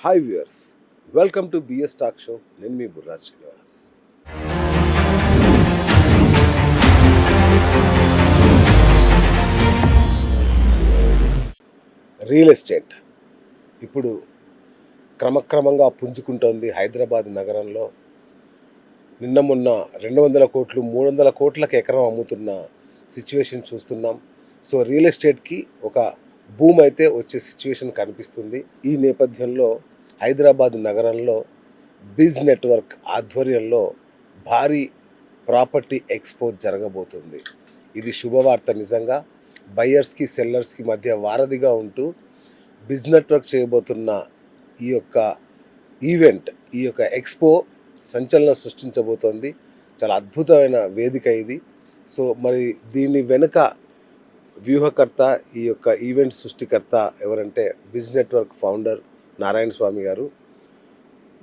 Hi viewers, welcome to BS talk show. నేను మీ Burra Srinivas. Real estate ఇప్పుడు క్రమక్రమంగా పుంజుకుంటోంది హైదరాబాద్ నగరంలో. నిన్న మొన్న 200 కోట్లు 300 కోట్లకు ఎకరం అమ్ముతున్న సిచ్యువేషన్ చూస్తున్నాం. సో రియల్ ఎస్టేట్కి ఒక భూమ్ అయితే వచ్చే సిచ్యువేషన్ కనిపిస్తుంది. ఈ నేపథ్యంలో హైదరాబాద్ నగరంలో బిజ్ నెట్వర్క్ ఆధ్వర్యంలో భారీ ప్రాపర్టీ ఎక్స్పో జరగబోతుంది. ఇది శుభవార్త. నిజంగా బయ్యర్స్కి సెల్లర్స్కి మధ్య వారధిగా ఉంటూ బిజ్ నెట్వర్క్ చేయబోతున్న ఈ యొక్క ఈవెంట్, ఈ యొక్క ఎక్స్పో సంచలనం సృష్టించబోతోంది. చాలా అద్భుతమైన వేదిక ఇది. సో మరి దీని వెనుక వ్యూహకర్త, ఈ యొక్క ఈవెంట్ సృష్టికర్త ఎవరంటే బిజ్ నెట్వర్క్ ఫౌండర్ నారాయణ స్వామి గారు.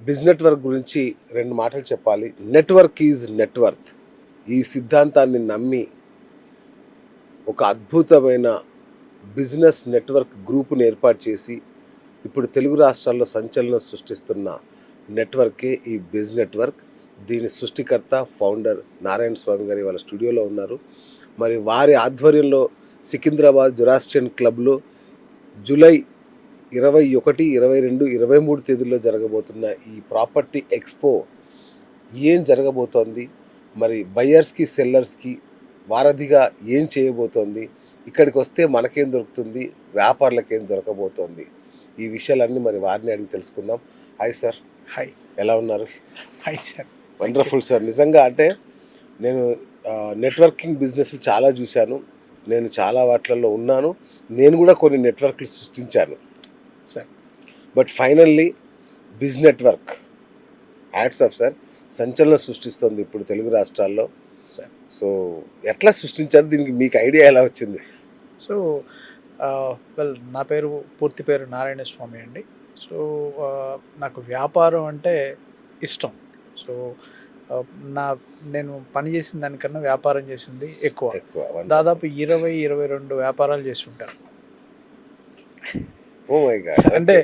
బిజ్ నెట్వర్క్ గురించి 2 మాటలు చెప్పాలి. Network is net worth. ఈ సిద్ధాంతాన్ని నమ్మి ఒక అద్భుతమైన బిజినెస్ నెట్వర్క్ గ్రూపును ఏర్పాటు చేసి ఇప్పుడు తెలుగు రాష్ట్రాల్లో సంచలనం సృష్టిస్తున్న నెట్వర్కే ఈ బిజ్ నెట్వర్క్. దీని సృష్టికర్త ఫౌండర్ నారాయణ స్వామి గారు వాళ్ళ స్టూడియోలో ఉన్నారు. మరి వారి ఆధ్వర్యంలో సికింద్రాబాద్ జొరాస్ట్రియన్ క్లబ్లో జూలై 21, 22, 23 తేదీల్లో జరగబోతున్న ఈ ప్రాపర్టీ ఎక్స్పో ఏం జరగబోతోంది, మరి బయ్యర్స్కి సెల్లర్స్కి వారధిగా ఏం చేయబోతోంది, ఇక్కడికి వస్తే మనకేం దొరుకుతుంది, వ్యాపారులకేం దొరకబోతోంది, ఈ విషయాలన్నీ మరి వారిని అడిగి తెలుసుకుందాం. Hi sir. హాయ్. ఎలా ఉన్నారు? Hi sir. Wonderful sir. నిజంగా అంటే నేను నెట్వర్కింగ్ బిజినెస్లు చాలా చూశాను. నేను చాలా వాటిలలో ఉన్నాను. నేను కూడా కొన్ని నెట్వర్క్లు సృష్టించాను sir. But finally biz network hats off sir, సంచలనం సృష్టిస్తుంది ఇప్పుడు తెలుగు రాష్ట్రాల్లో సార్. సో ఎట్లా సృష్టించారు, దీనికి మీకు ఐడియా ఎలా వచ్చింది? సో నా పూర్తి పేరు నారాయణ స్వామి అండి. సో నాకు వ్యాపారం అంటే ఇష్టం. సో నేను పని చేసిన దానికన్నా వ్యాపారం చేసింది ఎక్కువ. దాదాపు 20-22 వ్యాపారాలు చేసి ఉంటాను. అంటే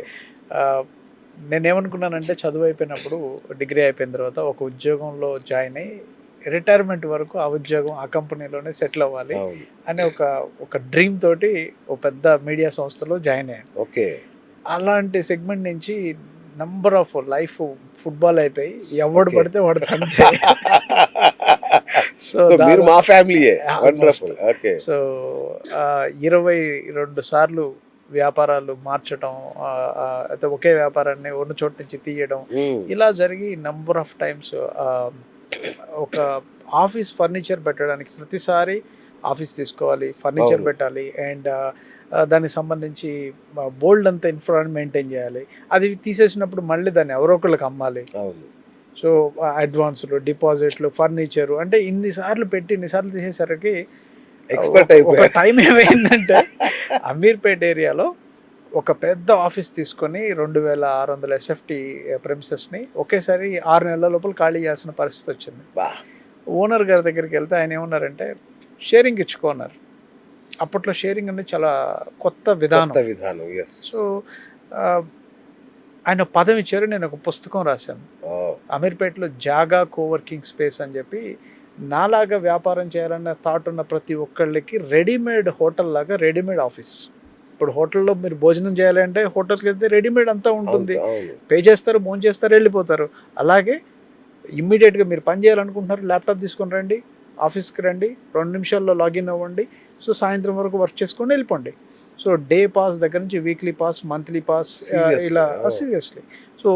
నేనేమనుకున్నానంటే చదువు అయిపోయినప్పుడు, డిగ్రీ అయిపోయిన తర్వాత ఒక ఉద్యోగంలో జాయిన్ అయ్యి రిటైర్మెంట్ వరకు ఆ ఉద్యోగం, ఆ కంపెనీలోనే సెటిల్ అవ్వాలి అనే ఒక డ్రీమ్ తోటి ఒక పెద్ద మీడియా సంస్థలో జాయిన్ అయ్యాను. ఓకే. అలాంటి సెగ్మెంట్ నుంచి నంబర్ ఆఫ్ లైఫ్ ఫుట్బాల్ అయిపోయి ఎవడు పడితే వాడు తంతే. సో మీరు మా ఫ్యామిలీయే. వండర్ఫుల్. ఓకే. సో 22 సార్లు వ్యాపారాలు మార్చడం, అయితే ఒకే వ్యాపారాన్ని ఉన్న చోటు నుంచి తీయడం, ఇలా జరిగి నంబర్ ఆఫ్ టైమ్స్ ఒక ఆఫీస్ ఫర్నిచర్ పెట్టడానికి ప్రతిసారి ఆఫీస్ తీసుకోవాలి, ఫర్నిచర్ పెట్టాలి, అండ్ దానికి సంబంధించి బోల్డ్ అంతా ఇన్ఫ్రాన్ మెయింటైన్ చేయాలి. అది తీసేసినప్పుడు మళ్ళీ దాన్ని ఎవరో ఒకళ్ళకి అమ్మాలి. సో అడ్వాన్సులు, డిపాజిట్లు, ఫర్నిచరు, అంటే ఇన్నిసార్లు తీసేసరికి ఎక్స్పర్ట్ అయిపోయి టైం ఏమైందంటే అమీర్పేట్ ఏరియాలో ఒక పెద్ద ఆఫీస్ తీసుకొని 2600 SFT ప్రెమిసెస్ని ఒకేసారి 6 నెలల లోపల ఖాళీ చేయాల్సిన పరిస్థితి వచ్చింది. ఓనర్ గారి దగ్గరికి వెళ్తే ఆయన ఏమన్నారంటే షేరింగ్ ఇచ్చుకోన్నారు. అప్పట్లో షేరింగ్ అనేది చాలా కొత్త విధానం. సో ఆయన పదం ఇచ్చారు. నేను ఒక పుస్తకం రాశాను, అమీర్పేటలో జాగా కోవర్కింగ్ స్పేస్ అని చెప్పి. నాలాగా వ్యాపారం చేయాలన్న థాట్ ఉన్న ప్రతి ఒక్కళ్ళకి రెడీమేడ్ హోటల్ లాగా రెడీమేడ్ ఆఫీస్. ఇప్పుడు హోటల్లో మీరు భోజనం చేయాలంటే హోటల్కి వెళ్తే రెడీమేడ్ అంతా ఉంటుంది, పే చేస్తారు, భోజనం చేస్తారు, వెళ్ళిపోతారు. అలాగే ఇమ్మీడియట్గా మీరు పని చేయాలనుకుంటున్నారు, ల్యాప్టాప్ తీసుకొని రండి, ఆఫీస్కి రండి, 2 నిమిషాల్లో లాగిన్ అవ్వండి, సో సాయంత్రం వరకు వర్క్ చేసుకొని వెళ్ళిపోండి. సో డే పాస్ దగ్గర నుంచి వీక్లీ పాస్, మంత్లీ పాస్, ఇలా సీరియస్లీ. సో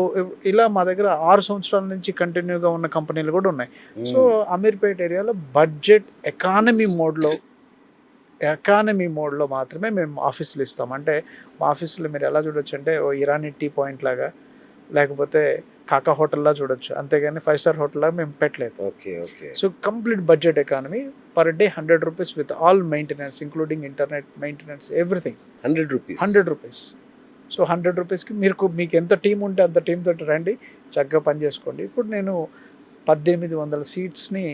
ఇలా మా దగ్గర 6 సంవత్సరాల నుంచి కంటిన్యూగా ఉన్న కంపెనీలు కూడా ఉన్నాయి. సో అమీర్పేట్ ఏరియాలో బడ్జెట్ ఎకానమీ మోడ్లో మాత్రమే మేము ఆఫీసులు ఇస్తాం. అంటే మా ఆఫీసులో మీరు ఎలా చూడొచ్చు అంటే ఓ ఇరానీ టీ పాయింట్ లాగా, లేకపోతే కాకా హోటల్లా చూడొచ్చు, అంతేగాని 5 స్టార్ హోటల్ లాగా మేము పెట్టలేదు. So complete budget economy, per day 100 rupees with all maintenance, including internet maintenance, everything. 100 rupees. So 100 రూపీస్కి మీకు ఎంత టీం ఉంటే అంత టీం తోటి రండి, చక్కగా పని చేసుకోండి. ఇప్పుడు నేను 1800 సీట్స్ని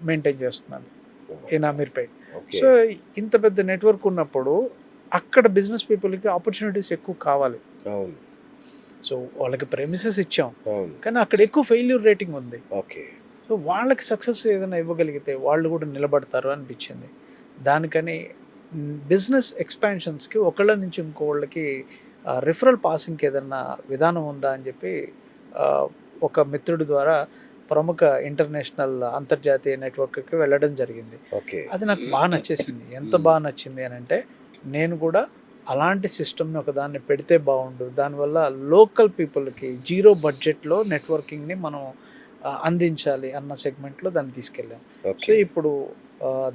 మెయింటైన్ చేస్తున్నాను ఇన్ అమీర్పేట్. సో ఇంత పెద్ద నెట్వర్క్ ఉన్నప్పుడు అక్కడ బిజినెస్ పీపుల్కి ఆపర్చునిటీస్ ఎక్కువ కావాలి. సో వాళ్ళకి ప్రెమిసెస్ ఇచ్చాం, అవును. కానీ అక్కడ ఎక్కువ ఫెయిల్యూర్ రేటింగ్ ఉంది. ఓకే. సో వాళ్ళకి సక్సెస్ ఏదైనా ఇవ్వగలిగితే వాళ్ళు కూడా నిలబడతారు అనిపించింది. దానికని బిజినెస్ ఎక్స్పాన్షన్స్కి ఒకళ్ళ నుంచి ఇంకోళ్ళకి రిఫరల్ పాసింగ్కి ఏదన్నా విధానం ఉందా అని చెప్పి ఒక మిత్రుడి ద్వారా ప్రముఖ ఇంటర్నేషనల్ అంతర్జాతీయ నెట్వర్క్కి వెళ్ళడం జరిగింది. ఓకే. అది నాకు బాగా నచ్చేసింది. ఎంత బాగా నచ్చింది అని అంటే, నేను కూడా అలాంటి సిస్టమ్ని ఒకదాన్ని పెడితే బాగుండు, దానివల్ల లోకల్ పీపుల్కి జీరో బడ్జెట్లో నెట్వర్కింగ్ని మనం అందించాలి అన్న సెగ్మెంట్లో దాన్ని తీసుకెళ్ళాం. So okay. ఇప్పుడు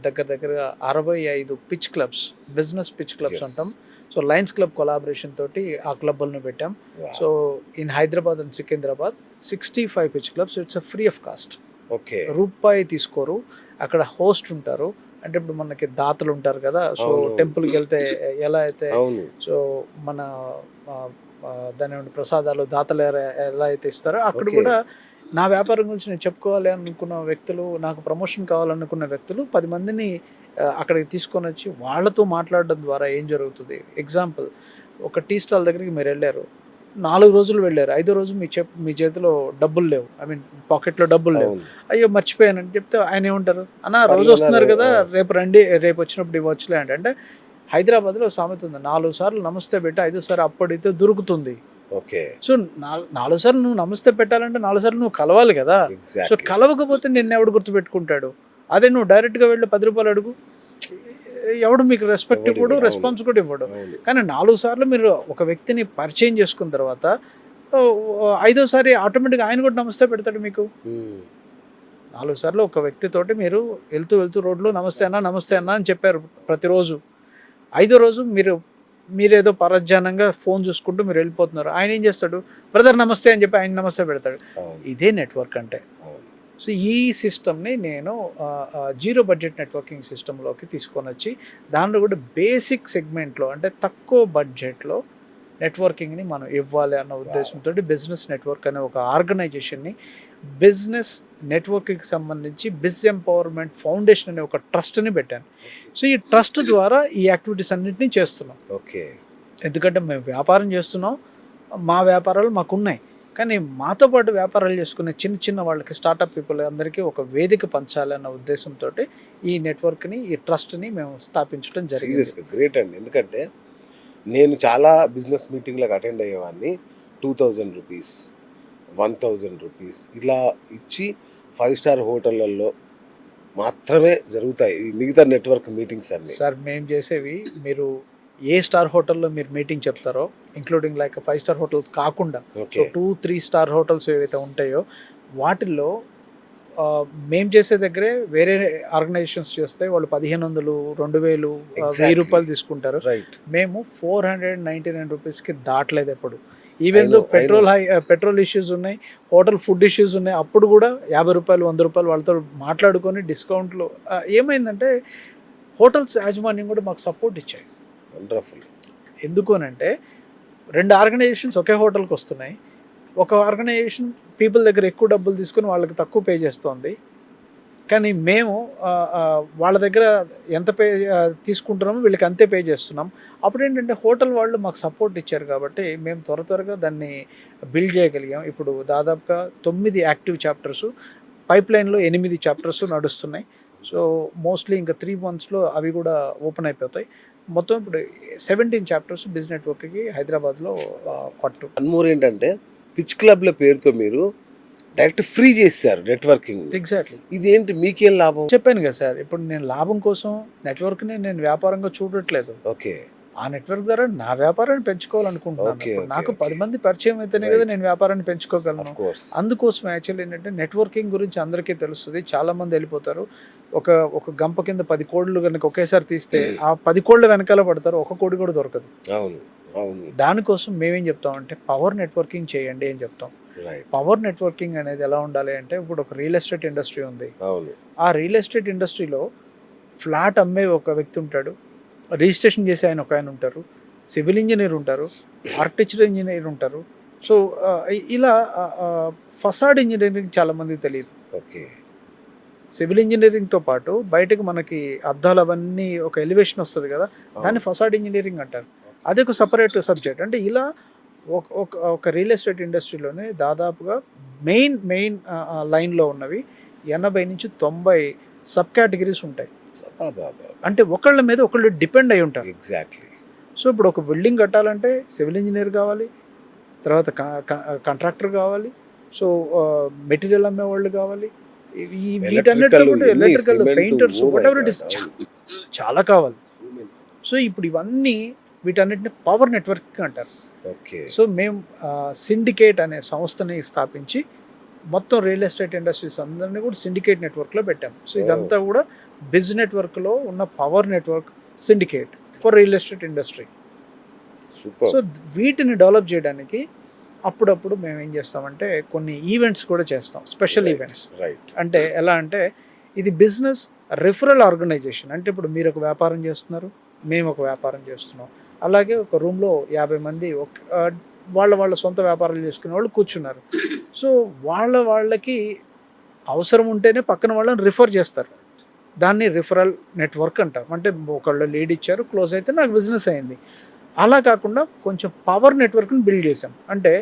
దగ్గర దగ్గర 65 pitch clubs, business pitch clubs Yes. అంటాం. సో లయన్స్ క్లబ్ కొలాబరేషన్ తోటి ఆ క్లబ్లను పెట్టాం. Wow. So in Hyderabad and Secunderabad 65 pitch clubs. It's a free of cost. Okay. రూపాయి తీసుకోరు. అక్కడ హోస్ట్ ఉంటారు. అంటే ఇప్పుడు మనకి దాతలు ఉంటారు కదా, సో అవును. టెంపుల్కి వెళ్తే ఎలా అయితే అవును. సో మన దాని ఏమంటే ప్రసాదాలు దాతలు ఎలా అయితే ఇస్తారో అక్కడ Okay. కూడా నా వ్యాపారం గురించి నేను చెప్పుకోవాలి అనుకున్న వ్యక్తులు, నాకు ప్రమోషన్ కావాలనుకున్న వ్యక్తులు 10 మందిని అక్కడికి తీసుకొని వచ్చి వాళ్ళతో మాట్లాడడం ద్వారా ఏం జరుగుతుంది. ఎగ్జాంపుల్, ఒక టీ స్టాల్ దగ్గరికి మీరు వెళ్ళారు, 4 రోజులు వెళ్ళారు, 5వ రోజు మీ చేతిలో డబ్బులు లేవు, ఐ మీన్ పాకెట్లో డబ్బులు లేవు. అవును. అయ్యో మర్చిపోయానని చెప్తే ఆయన ఏమంటారు, అన్న రోజు పర్లేదు వస్తున్నారు కదా, ఆ. రేపు రండి, రేపు వచ్చినప్పుడు ఇవ్వచ్చులే అంటే హైదరాబాద్లో సామెత ఉంది, 4 సార్లు నమస్తే పెట్టి 5వ సారి అప్పుడైతే దొరుకుతుంది. ఓకే. సో 4 సార్లు నువ్వు నమస్తే పెట్టాలంటే 4 సార్లు నువ్వు కలవాలి కదా. So exactly. కలవకపోతే నిన్ను ఎవడు గుర్తుపెట్టుకుంటాడు. అదే నువ్వు డైరెక్ట్గా వెళ్ళి 10 రూపాయలు అడుగు, ఎవడు మీకు రెస్పెక్ట్ ఎవడు ఇవ్వడు, ఇవ్వడు. రెస్పాన్స్ కూడా ఇవ్వడు. అవును. కానీ 4 సార్లు మీరు ఒక వ్యక్తిని పరిచయం చేసుకున్న తర్వాత 5వ సారి ఆటోమేటిక్గా ఆయన కూడా నమస్తే పెడతాడు మీకు. మ్మ్. 4 సార్లు ఒక వ్యక్తితోటి మీరు వెళ్తూ రోడ్లో నమస్తే అన్న అని చెప్పారు ప్రతిరోజు. 5వ రోజు మీరేదో పరధ్యానంగా ఫోన్ చూసుకుంటూ మీరు వెళ్ళిపోతున్నారు, ఆయన ఏం చేస్తాడు, బ్రదర్ నమస్తే అని చెప్పి ఆయన నమస్తే పెడతాడు. అవును. ఇదే నెట్వర్క్ అంటే. అవును. సో ఈ సిస్టమ్ని నేను జీరో బడ్జెట్ నెట్వర్కింగ్ సిస్టంలోకి తీసుకొని వచ్చి దాంట్లో కూడా బేసిక్ సెగ్మెంట్లో అంటే తక్కువ బడ్జెట్లో నెట్వర్కింగ్ని మనం ఇవ్వాలి అన్న ఉద్దేశంతో బిజినెస్ నెట్వర్క్ అనే ఒక ఆర్గనైజేషన్ని, బిజినెస్ నెట్వర్కింగ్కి సంబంధించి బిజ్ ఎంపవర్మెంట్ ఫౌండేషన్ అనే ఒక ట్రస్ట్ని పెట్టాను. సో ఈ ట్రస్ట్ ద్వారా ఈ యాక్టివిటీస్ అన్నింటినీ చేస్తున్నాం. ఓకే. ఎందుకంటే మేము వ్యాపారం చేస్తున్నాం, మా వ్యాపారాలు మాకున్నాయి, కానీ మాతో పాటు వ్యాపారాలు చేసుకునే చిన్న వాళ్ళకి, స్టార్టప్ పీపుల్ అందరికీ ఒక వేదిక పంచాలి అన్న ఉద్దేశంతో ఈ నెట్వర్క్ని, ఈ ట్రస్ట్ని మేము స్థాపించడం జరిగింది. సీరియస్గా గ్రేట్ అండి. ఎందుకంటే నేను చాలా బిజినెస్ మీటింగ్లకు అటెండ్ అయ్యేవాడిని. 2000 రూపీస్, 1000 రూపీస్ ఇలా ఇచ్చి 5 స్టార్ హోటళ్ళల్లో మాత్రమే జరుగుతాయి ఈ మిగతా నెట్వర్క్ మీటింగ్స్ అన్ని. సార్ మేము చేసేవి, మీరు ఏ స్టార్ హోటల్లో మీరు మీటింగ్ చెప్తారో, ఇంక్లూడింగ్ లైక్ 5 స్టార్ హోటల్స్ కాకుండా ఓకే. 2-3 స్టార్ హోటల్స్ ఏవైతే ఉంటాయో వాటిల్లో మేము చేసే దగ్గరే వేరే ఆర్గనైజేషన్స్ చేస్తే వాళ్ళు 1500, 2000, 1000 రూపాయలు తీసుకుంటారు. రైట్. మేము 499 రూపీస్కి దాటలేదు ఎప్పుడు. Even though I know. Petrol issues ఉన్నాయి, హోటల్ ఫుడ్ ఇష్యూస్ ఉన్నాయి, అప్పుడు కూడా 50 రూపాయలు, 100 రూపాయలు వాళ్ళతో మాట్లాడుకొని డిస్కౌంట్లు. ఏమైందంటే హోటల్స్ యాజమాన్యం కూడా మాకు సపోర్ట్ ఇచ్చాయి. వండర్ఫుల్. ఎందుకు అంటే 2 ఆర్గనైజేషన్స్ ఒకే హోటల్కి వస్తున్నాయి. ఒక ఆర్గనైజేషన్ పీపుల్ దగ్గర ఎక్కువ డబ్బులు తీసుకుని వాళ్ళకి తక్కువ పే చేస్తోంది, కానీ మేము వాళ్ళ దగ్గర ఎంత పే తీసుకుంటున్నామో వీళ్ళకి అంతే పే చేస్తున్నాం. అప్పుడు ఏంటంటే హోటల్ వాళ్ళు మాకు సపోర్ట్ ఇచ్చారు కాబట్టి మేము త్వరగా దాన్ని బిల్డ్ చేయగలిగాం. ఇప్పుడు దాదాపుగా 9 యాక్టివ్ చాప్టర్స్, పైప్ లైన్లో 8 చాప్టర్స్ నడుస్తున్నాయి. సో మోస్ట్లీ ఇంకా 3 monthsలో అవి కూడా ఓపెన్ అయిపోతాయి. మొత్తం ఇప్పుడు 17 చాప్టర్స్ బిజినెస్ నెట్వర్క్కి హైదరాబాద్లో పట్టు. అన్మోర్ ఏంటంటే పిచ్ క్లబ్ల పేరుతో మీరు డైరెక్ట్ ఫ్రీ చేశారు నెట్వర్కింగ్. ఎగ్జాక్ట్లీ. ఇదేంటి, మీకేం లాభం? చెప్పాను కదా సార్, ఇప్పుడు నేను లాభం కోసం నెట్వర్క్ని నేను వ్యాపారంగా చూడట్లేదు. ఓకే. ఆ నెట్వర్క్ ద్వారా నా వ్యాపారాన్ని పెంచుకోవాలనుకుంటున్నాను. Okay, ఇప్పుడు okay, నాకు okay. 10 మంది పరిచయం అయితేనే కదా నేను వ్యాపారాన్ని పెంచుకోగలను. Of course. అందుకోసం యాక్చువల్లీ ఏంటంటే నెట్వర్కింగ్ గురించి అందరికీ తెలుస్తుంది, చాలా మంది వెళ్ళిపోతారు. ఒక గంప కింద 10 కోళ్ళు కనుక ఒకేసారి తీస్తే ఆ 10 కోళ్ళ వెనకాల పడతారు, 1 కోడి కూడా దొరకదు. అవును. అవును. దానికోసం మేమేం చెప్తామంటే పవర్ నెట్వర్కింగ్ చేయండి అని చెప్తాం. రైట్. పవర్ నెట్వర్కింగ్ అనేది ఎలా ఉండాలి అంటే, ఇప్పుడు ఒక రియల్ ఎస్టేట్ ఇండస్ట్రీ ఉంది. అవును. ఆ రియల్ ఎస్టేట్ ఇండస్ట్రీలో ఫ్లాట్ అమ్మే ఒక వ్యక్తి ఉంటాడు, రిజిస్ట్రేషన్ చేసే ఆయన ఉంటారు, సివిల్ ఇంజనీర్ ఉంటారు, ఆర్కిటెక్చర్ ఇంజనీర్ ఉంటారు. సో ఇలా ఫసాడ్ ఇంజనీరింగ్ చాలామందికి తెలియదు. ఓకే. సివిల్ ఇంజనీరింగ్తో పాటు బయటకు మనకి అద్దాలు అవన్నీ ఒక ఎలివేషన్ వస్తుంది కదా, దాన్ని ఫసాడ్ ఇంజనీరింగ్ అంటారు. అది ఒక సపరేట్ సబ్జెక్ట్. అంటే ఇలా ఒక రియల్ ఎస్టేట్ ఇండస్ట్రీలోనే దాదాపుగా మెయిన్ లైన్లో ఉన్నవి 80 నుంచి 90 సబ్ కేటగిరీస్ ఉంటాయి. అంటే ఒకళ్ళ మీద ఒకళ్ళు డిపెండ్ అయి ఉంటారు. ఎగ్జాక్ట్లీ. సో ఇప్పుడు ఒక బిల్డింగ్ కట్టాలంటే సివిల్ ఇంజనీర్ కావాలి, తర్వాత కాంట్రాక్టర్ కావాలి, సో మెటీరియల్ అమ్మేవాళ్ళు కావాలి, వీటన్నిటిలో కూడా electrical, painters, what ever it is, చాలా కావాలి. సో ఇప్పుడు ఇవన్నీ వీటన్నిటిని పవర్ నెట్వర్కింగ్ అంటారు. ఓకే. సో మేము సిండికేట్ అనే సంస్థని స్థాపించి మొత్తం రియల్ ఎస్టేట్ ఇండస్ట్రీస్ అందరినీ కూడా సిండికేట్ నెట్వర్క్లో పెట్టాం. సో ఇదంతా కూడా బిజ్ నెట్వర్క్లో ఉన్న power network syndicate for real estate industry. So వీటిని డెవలప్ చేయడానికి అప్పుడప్పుడు మేము ఏం చేస్తామంటే కొన్ని ఈవెంట్స్ కూడా చేస్తాం, స్పెషల్ ఈవెంట్స్. అంటే ఎలా అంటే ఇది బిజినెస్ రిఫరల్ ఆర్గనైజేషన్. అంటే ఇప్పుడు మీరు ఒక వ్యాపారం చేస్తున్నారు, మేము ఒక వ్యాపారం చేస్తున్నాం, అలాగే ఒక రూమ్లో 50 మంది వాళ్ళ సొంత వ్యాపారాలు చేసుకునే వాళ్ళు కూర్చున్నారు. సో వాళ్ళకి అవసరం ఉంటేనే పక్కన వాళ్ళని రిఫర్ చేస్తారు. దాన్ని రిఫరల్ నెట్వర్క్ అంటాం. అంటే ఒకళ్ళు లీడ్ ఇచ్చారు, క్లోజ్ అయితే నాకు బిజినెస్ అయింది. అలా కాకుండా కొంచెం పవర్ నెట్వర్క్ని బిల్డ్ చేసాం. అంటే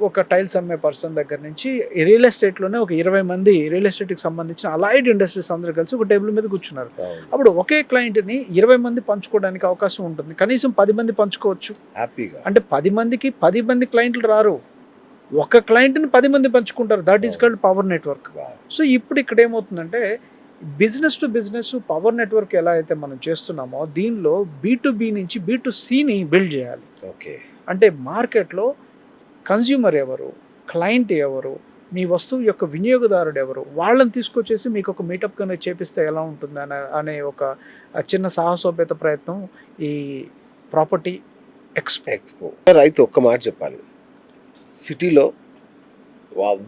ఒక టైల్స్ అమ్మే పర్సన్ దగ్గర నుంచి రియల్ ఎస్టేట్లోనే ఒక 20 మంది రియల్ ఎస్టేట్కి సంబంధించిన అలైడ్ ఇండస్ట్రీస్ అందరూ కలిసి ఒక టేబుల్ మీద కూర్చున్నారు. అప్పుడు ఒకే క్లయింట్ని 20 మంది పంచుకోవడానికి అవకాశం ఉంటుంది. కనీసం 10 మంది పంచుకోవచ్చు హ్యాపీగా. అంటే 10 మందికి 10 మంది క్లయింట్లు రారు, ఒక క్లయింట్ని 10 మంది పంచుకుంటారు. That is called power network. So ఇప్పుడు ఇక్కడ ఏమవుతుందంటే business to business power network ఎలా అయితే మనం చేస్తున్నామో దీనిలో B2B నుంచి B2Cని బిల్డ్ చేయాలి. ఓకే. అంటే మార్కెట్లో కన్జ్యూమర్ ఎవరు, క్లయింట్ ఎవరు, మీ వస్తువు యొక్క వినియోగదారుడు ఎవరు, వాళ్ళని తీసుకొచ్చేసి మీకు ఒక మీటప్ కన్నా చేపిస్తే ఎలా ఉంటుంది అనే ఒక చిన్న సాహసోపేత ప్రయత్నం ఈ ప్రాపర్టీ ఎక్స్పో. అయితే ఒక్క మాట చెప్పాలి, సిటీలో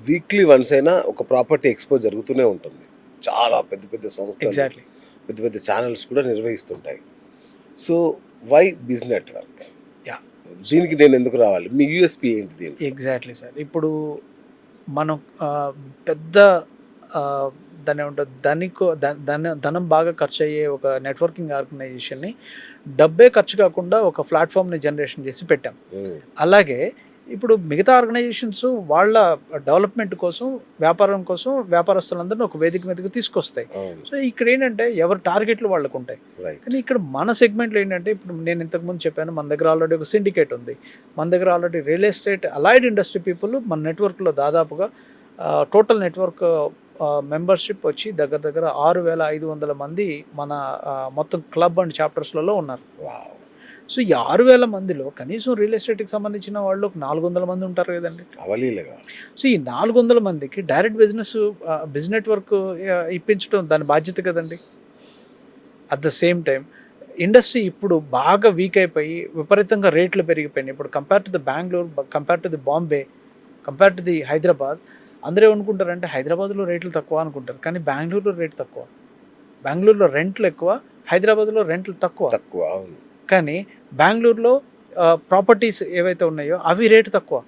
వీక్లీ వన్స్ అయినా ఒక ప్రాపర్టీ ఎక్స్పో జరుగుతూనే ఉంటుంది. చాలా పెద్ద పెద్ద సంస్థలు, పెద్ద పెద్ద ఛానల్స్ కూడా నిర్వహిస్తుంటాయి. So why biz network? దీనికి నేను ఎందుకు రావాలి? మీ యూఎస్పీ ఏంటి దీనికి? Exactly sir. ఇప్పుడు మనం పెద్ద దాన్ని ఏమంటారు, ధనం బాగా ఖర్చు అయ్యే ఒక నెట్వర్కింగ్ ఆర్గనైజేషన్ని డబ్బే ఖర్చు కాకుండా ఒక ప్లాట్ఫామ్ని జనరేషన్ చేసి పెట్టాం. అలాగే ఇప్పుడు మిగతా ఆర్గనైజేషన్స్ వాళ్ళ డెవలప్మెంట్ కోసం, వ్యాపారం కోసం వ్యాపారస్తులందరినీ ఒక వేదిక మీదకి తీసుకొస్తాయి. సో ఇక్కడ ఏంటంటే ఎవరి టార్గెట్లు వాళ్ళకు ఉంటాయి. కానీ ఇక్కడ మన సెగ్మెంట్లో ఏంటంటే ఇప్పుడు నేను ఇంతకుముందు చెప్పాను, మన దగ్గర ఆల్రెడీ ఒక సిండికేట్ ఉంది, మన దగ్గర already real estate allied industry people మన నెట్వర్క్లో దాదాపుగా టోటల్ నెట్వర్క్ మెంబర్షిప్ వచ్చి దగ్గర 6,500 మంది మన మొత్తం క్లబ్ అండ్ చాప్టర్స్లలో ఉన్నారు. సో ఈ 6,000 మందిలో కనీసం రియల్ ఎస్టేట్కి సంబంధించిన వాళ్ళు 400 మంది ఉంటారు కదండి. సో ఈ 400 మందికి డైరెక్ట్ బిజ్ నెట్వర్క్ ఇప్పించడం దాని బాధ్యత కదండి. At the same time industry ఇప్పుడు బాగా వీక్ అయిపోయి విపరీతంగా రేట్లు పెరిగిపోయినాయి. ఇప్పుడు compare to the Bengaluru, compare to the Bombay, compare to the Hyderabad, అందరూ ఏమనుకుంటారంటే హైదరాబాద్లో రేట్లు తక్కువ అనుకుంటారు, కానీ బెంగళూరులో రేటు తక్కువ. బెంగళూరులో రెంట్లు ఎక్కువ, హైదరాబాద్లో రెంట్లు తక్కువ. కానీ బెంగళూరులో ప్రాపర్టీస్ ఏవైతే ఉన్నాయో అవి రేటు తక్కువ.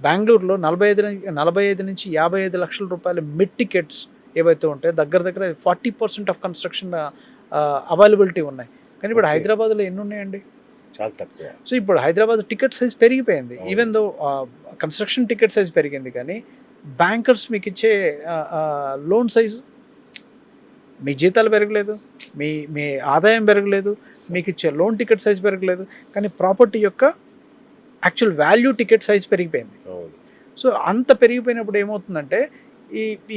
బెంగళూరులో 45 నుంచి 55 లక్షల రూపాయల మిడ్ టికెట్స్ ఏవైతే ఉంటాయో దగ్గర 40% ఆఫ్ కన్స్ట్రక్షన్ అవైలబిలిటీ ఉన్నాయి. కానీ ఇప్పుడు హైదరాబాద్లో ఎన్ని ఉన్నాయండి? చాలా తక్కువ. సో ఇప్పుడు హైదరాబాద్ టికెట్ సైజ్ పెరిగిపోయింది. Even though construction ticket size పెరిగింది, కానీ బ్యాంకర్స్ మీకు ఇచ్చే లోన్ సైజు, మీ జీతాలు పెరగలేదు, మీ ఆదాయం పెరగలేదు, మీకు ఇచ్చే లోన్ టికెట్ సైజ్ పెరగలేదు, కానీ ప్రాపర్టీ యొక్క యాక్చువల్ వాల్యూ టికెట్ సైజ్ పెరిగిపోయింది. సో అంత పెరిగిపోయినప్పుడు ఏమవుతుందంటే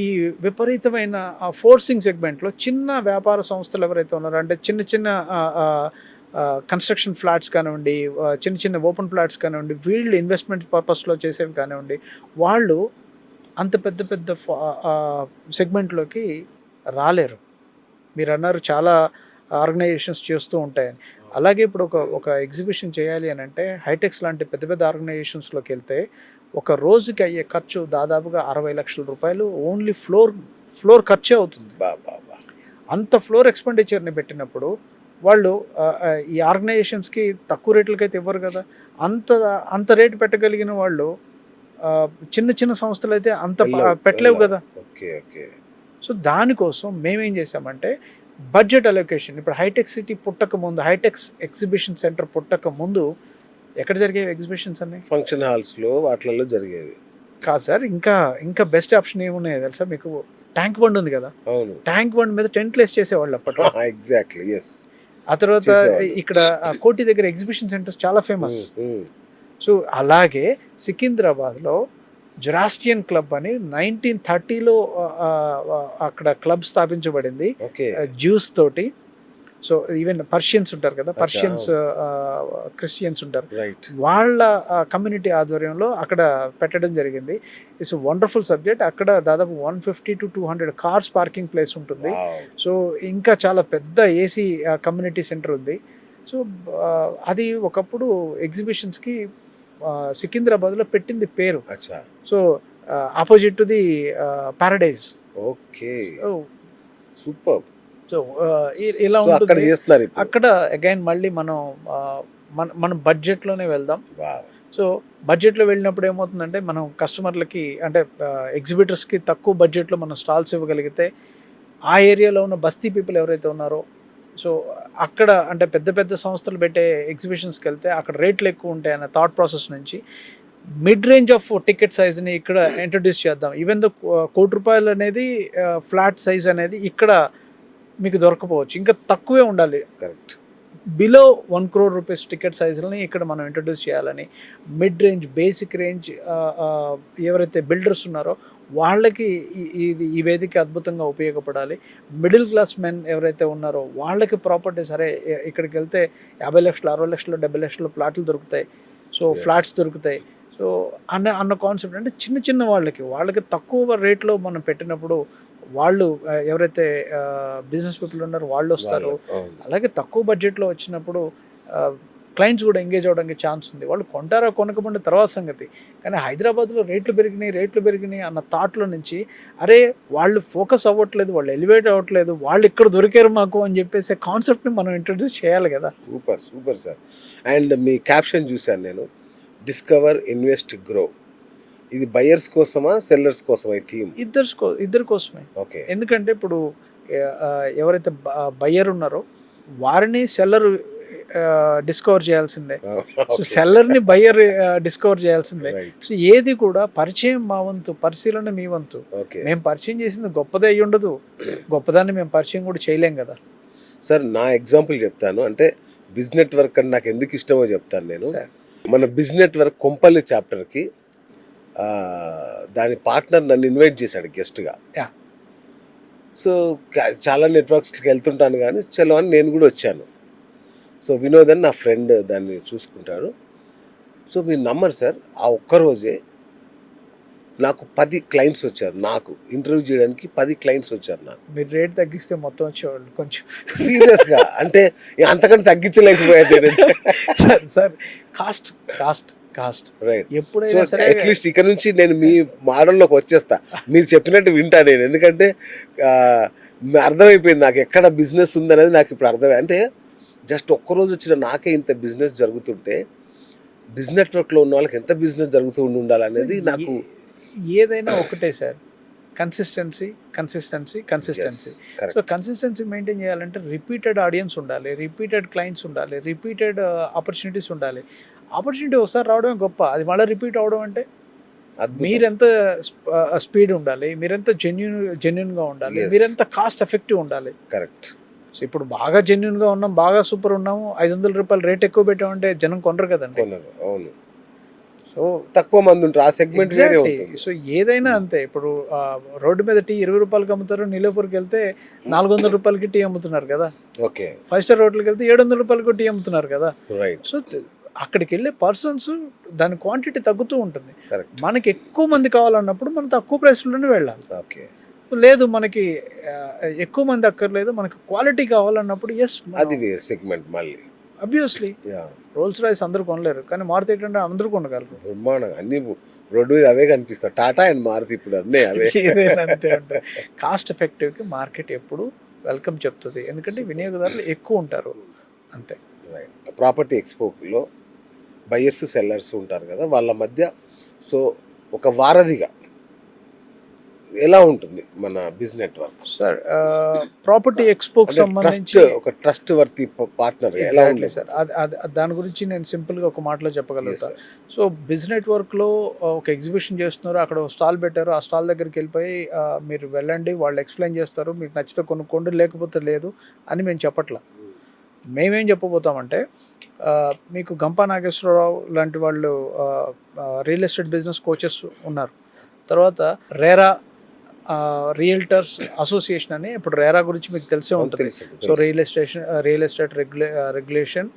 ఈ విపరీతమైన ఫోర్సింగ్ సెగ్మెంట్లో చిన్న వ్యాపార సంస్థలు ఎవరైతే ఉన్నారో, అంటే చిన్న కన్స్ట్రక్షన్ ఫ్లాట్స్ కానివ్వండి, చిన్న ఓపెన్ ఫ్లాట్స్ కానివ్వండి, వీళ్ళు ఇన్వెస్ట్మెంట్ పర్పస్లో చేసేవి కానివ్వండి, వాళ్ళు అంత పెద్ద సెగ్మెంట్లోకి రాలేరు. మీరు అన్నారు చాలా ఆర్గనైజేషన్స్ చేస్తూ ఉంటాయని. అలాగే ఇప్పుడు ఒక ఎగ్జిబిషన్ చేయాలి అని అంటే హైటెక్స్ లాంటి పెద్ద ఆర్గనైజేషన్స్లోకి వెళ్తే ఒక రోజుకి అయ్యే ఖర్చు దాదాపుగా 60 లక్షల రూపాయలు ఓన్లీ ఫ్లోర్ ఖర్చే అవుతుంది. అంత ఫ్లోర్ ఎక్స్పెండిచర్ని పెట్టినప్పుడు వాళ్ళు ఈ ఆర్గనైజేషన్స్కి తక్కువ రేట్లకైతే ఇవ్వరు కదా. అంత రేటు పెట్టగలిగిన వాళ్ళు చిన్న సంస్థలు అయితే అంత పెట్టలేవు కదా. సో దానికోసం మేమేం చేసామంటే బడ్జెట్ అలొకేషన్, ఇప్పుడు హైటెక్ సిటీ పుట్టక ముందు, హైటెక్స్ ఎగ్జిబిషన్ సెంటర్ పుట్టక ముందు ఎక్కడ జరిగేవి ఎగ్జిబిషన్స్ అన్ని? ఫంక్షన్ హాల్స్లో వాటిలలో జరిగేవి. కాదు సార్, ఇంకా ఇంకా బెస్ట్ ఆప్షన్ ఏమున్నాయి తెలుసా మీకు? ట్యాంక్ బండ్ ఉంది కదా, అవును. ట్యాంక్ బండ్ మీద టెంట్లు వేసి చేసేవాళ్ళు అప్పట్లో. Exactly, yes. ఆ తర్వాత చేసేవాళ్ళు. ఇక్కడ కోటి దగ్గర ఎగ్జిబిషన్ సెంటర్స్ చాలా ఫేమస్. సో అలాగే సికింద్రాబాద్లో జొరాస్ట్రియన్ క్లబ్ అని 1930లో అక్కడ క్లబ్ స్థాపించబడింది ఓకే. జ్యూస్ తోటి. సో ఈవెన్ పర్షియన్స్ ఉంటారు కదా, పర్షియన్స్ క్రిస్టియన్స్ ఉంటారు, రైట్. వాళ్ళ కమ్యూనిటీ ఆధ్వర్యంలో అక్కడ పెట్టడం జరిగింది. It's wonderful subject. అక్కడ దాదాపు 150 to 200 కార్స్ పార్కింగ్ ప్లేస్ ఉంటుంది. సో ఇంకా చాలా పెద్ద ఏసీ కమ్యూనిటీ సెంటర్ ఉంది. సో అది ఒకప్పుడు ఎగ్జిబిషన్స్కి సికింద్రాబాద్లో పెట్టింది పేరు. అచ్చా. So opposite to the paradise. Okay, super. So ఇలా సో అక్కడ ఉంటుంది. చేస్తున్నారు ఇప్పుడు. అక్కడ అగైన్ మళ్ళీ మనం మన బడ్జెట్లోనే వెళ్దాం. వావ్. సో బడ్జెట్లో వెళ్ళినప్పుడు ఏమవుతుందంటే మనం కస్టమర్లకి అంటే ఎగ్జిబిటర్స్కి తక్కువ బడ్జెట్లో మనం స్టాల్స్ ఇవ్వగలిగితే ఆ ఏరియాలో ఉన్న బస్తీ పీపుల్ ఎవరైతే ఉన్నారో, సో అక్కడ అంటే పెద్ద పెద్ద సంస్థలు పెట్టే ఎగ్జిబిషన్స్కి వెళ్తే అక్కడ రేట్లు ఎక్కువ ఉంటాయి అనే థాట్ ప్రాసెస్ నుంచి మిడ్ రేంజ్ ఆఫ్ టికెట్ సైజ్ని ఇక్కడ ఇంట్రడ్యూస్ చేద్దాం. ఈవెన్ దో ₹1,00,00,000 అనేది ఫ్లాట్ సైజ్ అనేది ఇక్కడ మీకు దొరకపోవచ్చు, ఇంకా తక్కువే ఉండాలి. కరెక్ట్. బిలో ₹1 crore టికెట్ సైజులని ఇక్కడ మనం ఇంట్రడ్యూస్ చేయాలని, మిడ్ రేంజ్, బేసిక్ రేంజ్ ఎవరైతే బిల్డర్స్ ఉన్నారో వాళ్ళకి ఈ వేదిక అద్భుతంగా ఉపయోగపడాలి. మిడిల్ క్లాస్ మెన్ ఎవరైతే ఉన్నారో వాళ్ళకి ప్రాపర్టీ, సరే ఇక్కడికి వెళ్తే 50 లక్షలు, 60 లక్షలు, 70 లక్షలు ప్లాట్లు దొరుకుతాయి, సో ఫ్లాట్స్ దొరుకుతాయి. సో అన్న కాన్సెప్ట్ అంటే చిన్న వాళ్ళకి తక్కువ రేట్లో మనం పెట్టినప్పుడు వాళ్ళు ఎవరైతే బిజినెస్ పీపుల్ ఉన్నారో వాళ్ళు వస్తారు. అలాగే తక్కువ బడ్జెట్లో వచ్చినప్పుడు క్లయింట్స్ కూడా ఎంగేజ్ అవ్వడానికి ఛాన్స్ ఉంది. వాళ్ళు కొంటారా కొనకపోతే తర్వాత సంగతి, కానీ హైదరాబాద్లో రేట్లు పెరిగినాయి అన్న థాట్లో నుంచి అరే వాళ్ళు ఫోకస్ అవ్వట్లేదు, వాళ్ళు ఎలివేట్ అవ్వట్లేదు, వాళ్ళు ఇక్కడ దొరికారు మాకు అని చెప్పేసి కాన్సెప్ట్ని మనం ఇంట్రడ్యూస్ చేయాలి కదా. Super sir. And me caption చూశాను నేను, డిస్కవర్, ఇన్వెస్ట్, గ్రో. ఇది బయర్స్ కోసమా, సెల్లర్స్ కోసమా ఈ థీమ్? ఇద్దరి కోసమే. ఓకే. ఎందుకంటే ఇప్పుడు ఎవరైతే బయ్యర్ ఉన్నారో వారిని సెల్లర్ డిస్కవర్ చేయాల్సిందే, సో సెల్లర్ని బయ్యర్ డిస్కవర్ చేయాల్సిందే. సో ఏది కూడా పరిచయం మా వంతు, పరిశీలన మీ వంతు. మేము పరిచయం చేసింది గొప్పదే అయ్యి ఉండదు, గొప్పదాన్ని మేము పరిచయం కూడా చేయలేం కదా సార్. నా ఎగ్జాంపుల్ చెప్తాను, అంటే బిజ్ నెట్వర్క్ అని నాకు ఎందుకు ఇష్టమో చెప్తాను నేను. మన బిజ్ నెట్వర్క్ కొంపల్లి చాప్టర్కి దాని పార్ట్నర్ నన్ను ఇన్వైట్ చేశాడు గెస్ట్గా. సో చాలా నెట్వర్క్స్కి వెళ్తుంటాను కానీ చలో అని నేను కూడా వచ్చాను. సో వినోద్ అని నా ఫ్రెండ్ దాన్ని చూసుకుంటాడు. సో మీరు నమ్మరు సార్, ఆ ఒక్కరోజే నాకు 10 క్లయింట్స్ వచ్చారు. నాకు ఇంటర్వ్యూ చేయడానికి 10 క్లయింట్స్ వచ్చారు నాకు. మీరు రేట్ తగ్గిస్తే మొత్తం వచ్చేవాళ్ళు కొంచెం సీరియస్గా, అంటే అంతకంటే తగ్గించలేకపోయాను సార్. Cost right. ఎప్పుడైనా సరే అట్లీస్ట్ ఇక్కడ నుంచి నేను మీ మోడల్లోకి వచ్చేస్తా, మీరు చెప్పినట్టు వింటా నేను. ఎందుకంటే అర్థమైపోయింది నాకు ఎక్కడ బిజినెస్ ఉందనేది నాకు ఇప్పుడు అర్థమైంది. అంటే జస్ట్ ఒక్కరోజు వచ్చిన నాకే ఇంత బిజినెస్ జరుగుతుంటే బిజినెస్ నెట్వర్క్లో ఉన్న వాళ్ళకి ఎంత బిజినెస్ జరుగుతూ ఉండాలనేది నాకు. ఏదైనా ఒకటే sir, consistency. So consistency maintain చేయాలంటే రిపీటెడ్ ఆడియన్స్ ఉండాలి, రిపీటెడ్ క్లయింట్స్ ఉండాలి, రిపీటెడ్ ఆపర్చునిటీస్ ఉండాలి. ఆపర్చునిటీ ఒకసారి రావడమే గొప్ప, అది మళ్ళీ రిపీట్ అవడం అంటే మీరెంత స్పీడ్ ఉండాలి, మీరెంత జెన్యున్గా ఉండాలి, మీరెంత కాస్ట్ ఎఫెక్టివ్ ఉండాలి. కరెక్ట్. సో ఇప్పుడు బాగా జెన్యున్గా ఉన్నాం, బాగా సూపర్ ఉన్నాము, ₹500 రేట్ ఎక్కువ పెట్టామంటే జనం కొనరు కదండి. అవును. సో తక్కువ మంది ఉంటారు ఆ సెగ్మెంట్. సో ఏదైనా అంతే. ఇప్పుడు రోడ్డు మీద టీ ₹20 అమ్ముతారు, నీలోఫర్కి వెళ్తే ₹400 టీ అమ్ముతున్నారు కదా. ఓకే. 5 స్టార్ హోటల్కి వెళ్తే ₹700 టీ అమ్ముతున్నారు కదా. రైట్. సో అక్కడికి వెళ్ళే పర్సన్స్ దాని క్వాంటిటీ తగ్గుతూ ఉంటుంది. మనకి ఎక్కువ మంది కావాలన్నప్పుడు మనం తక్కువ ప్రైస్లోనే వెళ్ళాలి. ఓకే. లేదు మనకి ఎక్కువ మంది అక్కర్లేదు, మనకి క్వాలిటీ కావాలన్నప్పుడు ఎస్, అది వేరే సెగ్మెంట్ మళ్ళీ. అబ్వియస్లీ రోల్స్ రాయ్స్ అందరూ కొనలేరు, కానీ మారుతి 800 అందరూ కొనగలరు. బ్రహ్మాండంగా అన్ని రోడ్డు మీద అవే కనిపిస్తాయి, టాటా అండ్ మారుతి ఇప్పుడు అన్నీ అవే. అంతే ఉంటుంది. కాస్ట్ ఎఫెక్టివ్కి మార్కెట్ ఎప్పుడు వెల్కమ్ చెప్తుంది, ఎందుకంటే వినియోగదారులు ఎక్కువ ఉంటారు అంతే. ప్రాపర్టీ ఎక్స్పోలో బయర్స్ సెల్లర్స్ ఉంటారు కదా, వాళ్ళ మధ్య సో ఒక వారధిగా ఎలా ఉంటుంది మన బిజినెస్ నెట్వర్క్? సార్ ప్రాపర్టీ ఎక్స్పోకి సంబంధించి ఒక ట్రస్ట్ వర్తి పార్ట్నర్ ఎలా ఎగ్జాక్ట్లీ ఉంటుంది? సార్. అది దాని గురించి నేను సింపుల్గా ఒక మాటలో చెప్పగలుగుతా. Yes, సో బిజినెస్ నెట్వర్క్లో ఒక ఎగ్జిబిషన్ చేస్తున్నారు, అక్కడ స్టాల్ పెట్టారు, ఆ స్టాల్ దగ్గరికి వెళ్ళిపోయి మీరు వెళ్ళండి, వాళ్ళు ఎక్స్ప్లెయిన్ చేస్తారు, మీకు నచ్చితే కొనుక్కోండి లేకపోతే లేదు అని మేము చెప్పట్లా. మేమేం చెప్పబోతామంటే మీకు గంపా నాగేశ్వరరావు లాంటి వాళ్ళు రియల్ ఎస్టేట్ బిజినెస్ కోచెస్ ఉన్నారు. తర్వాత రేరా రియల్టర్స్ అసోసియేషన్ అని, ఇప్పుడు రేరా గురించి మీకు తెలిసే ఉంటుంది. So real estate regulation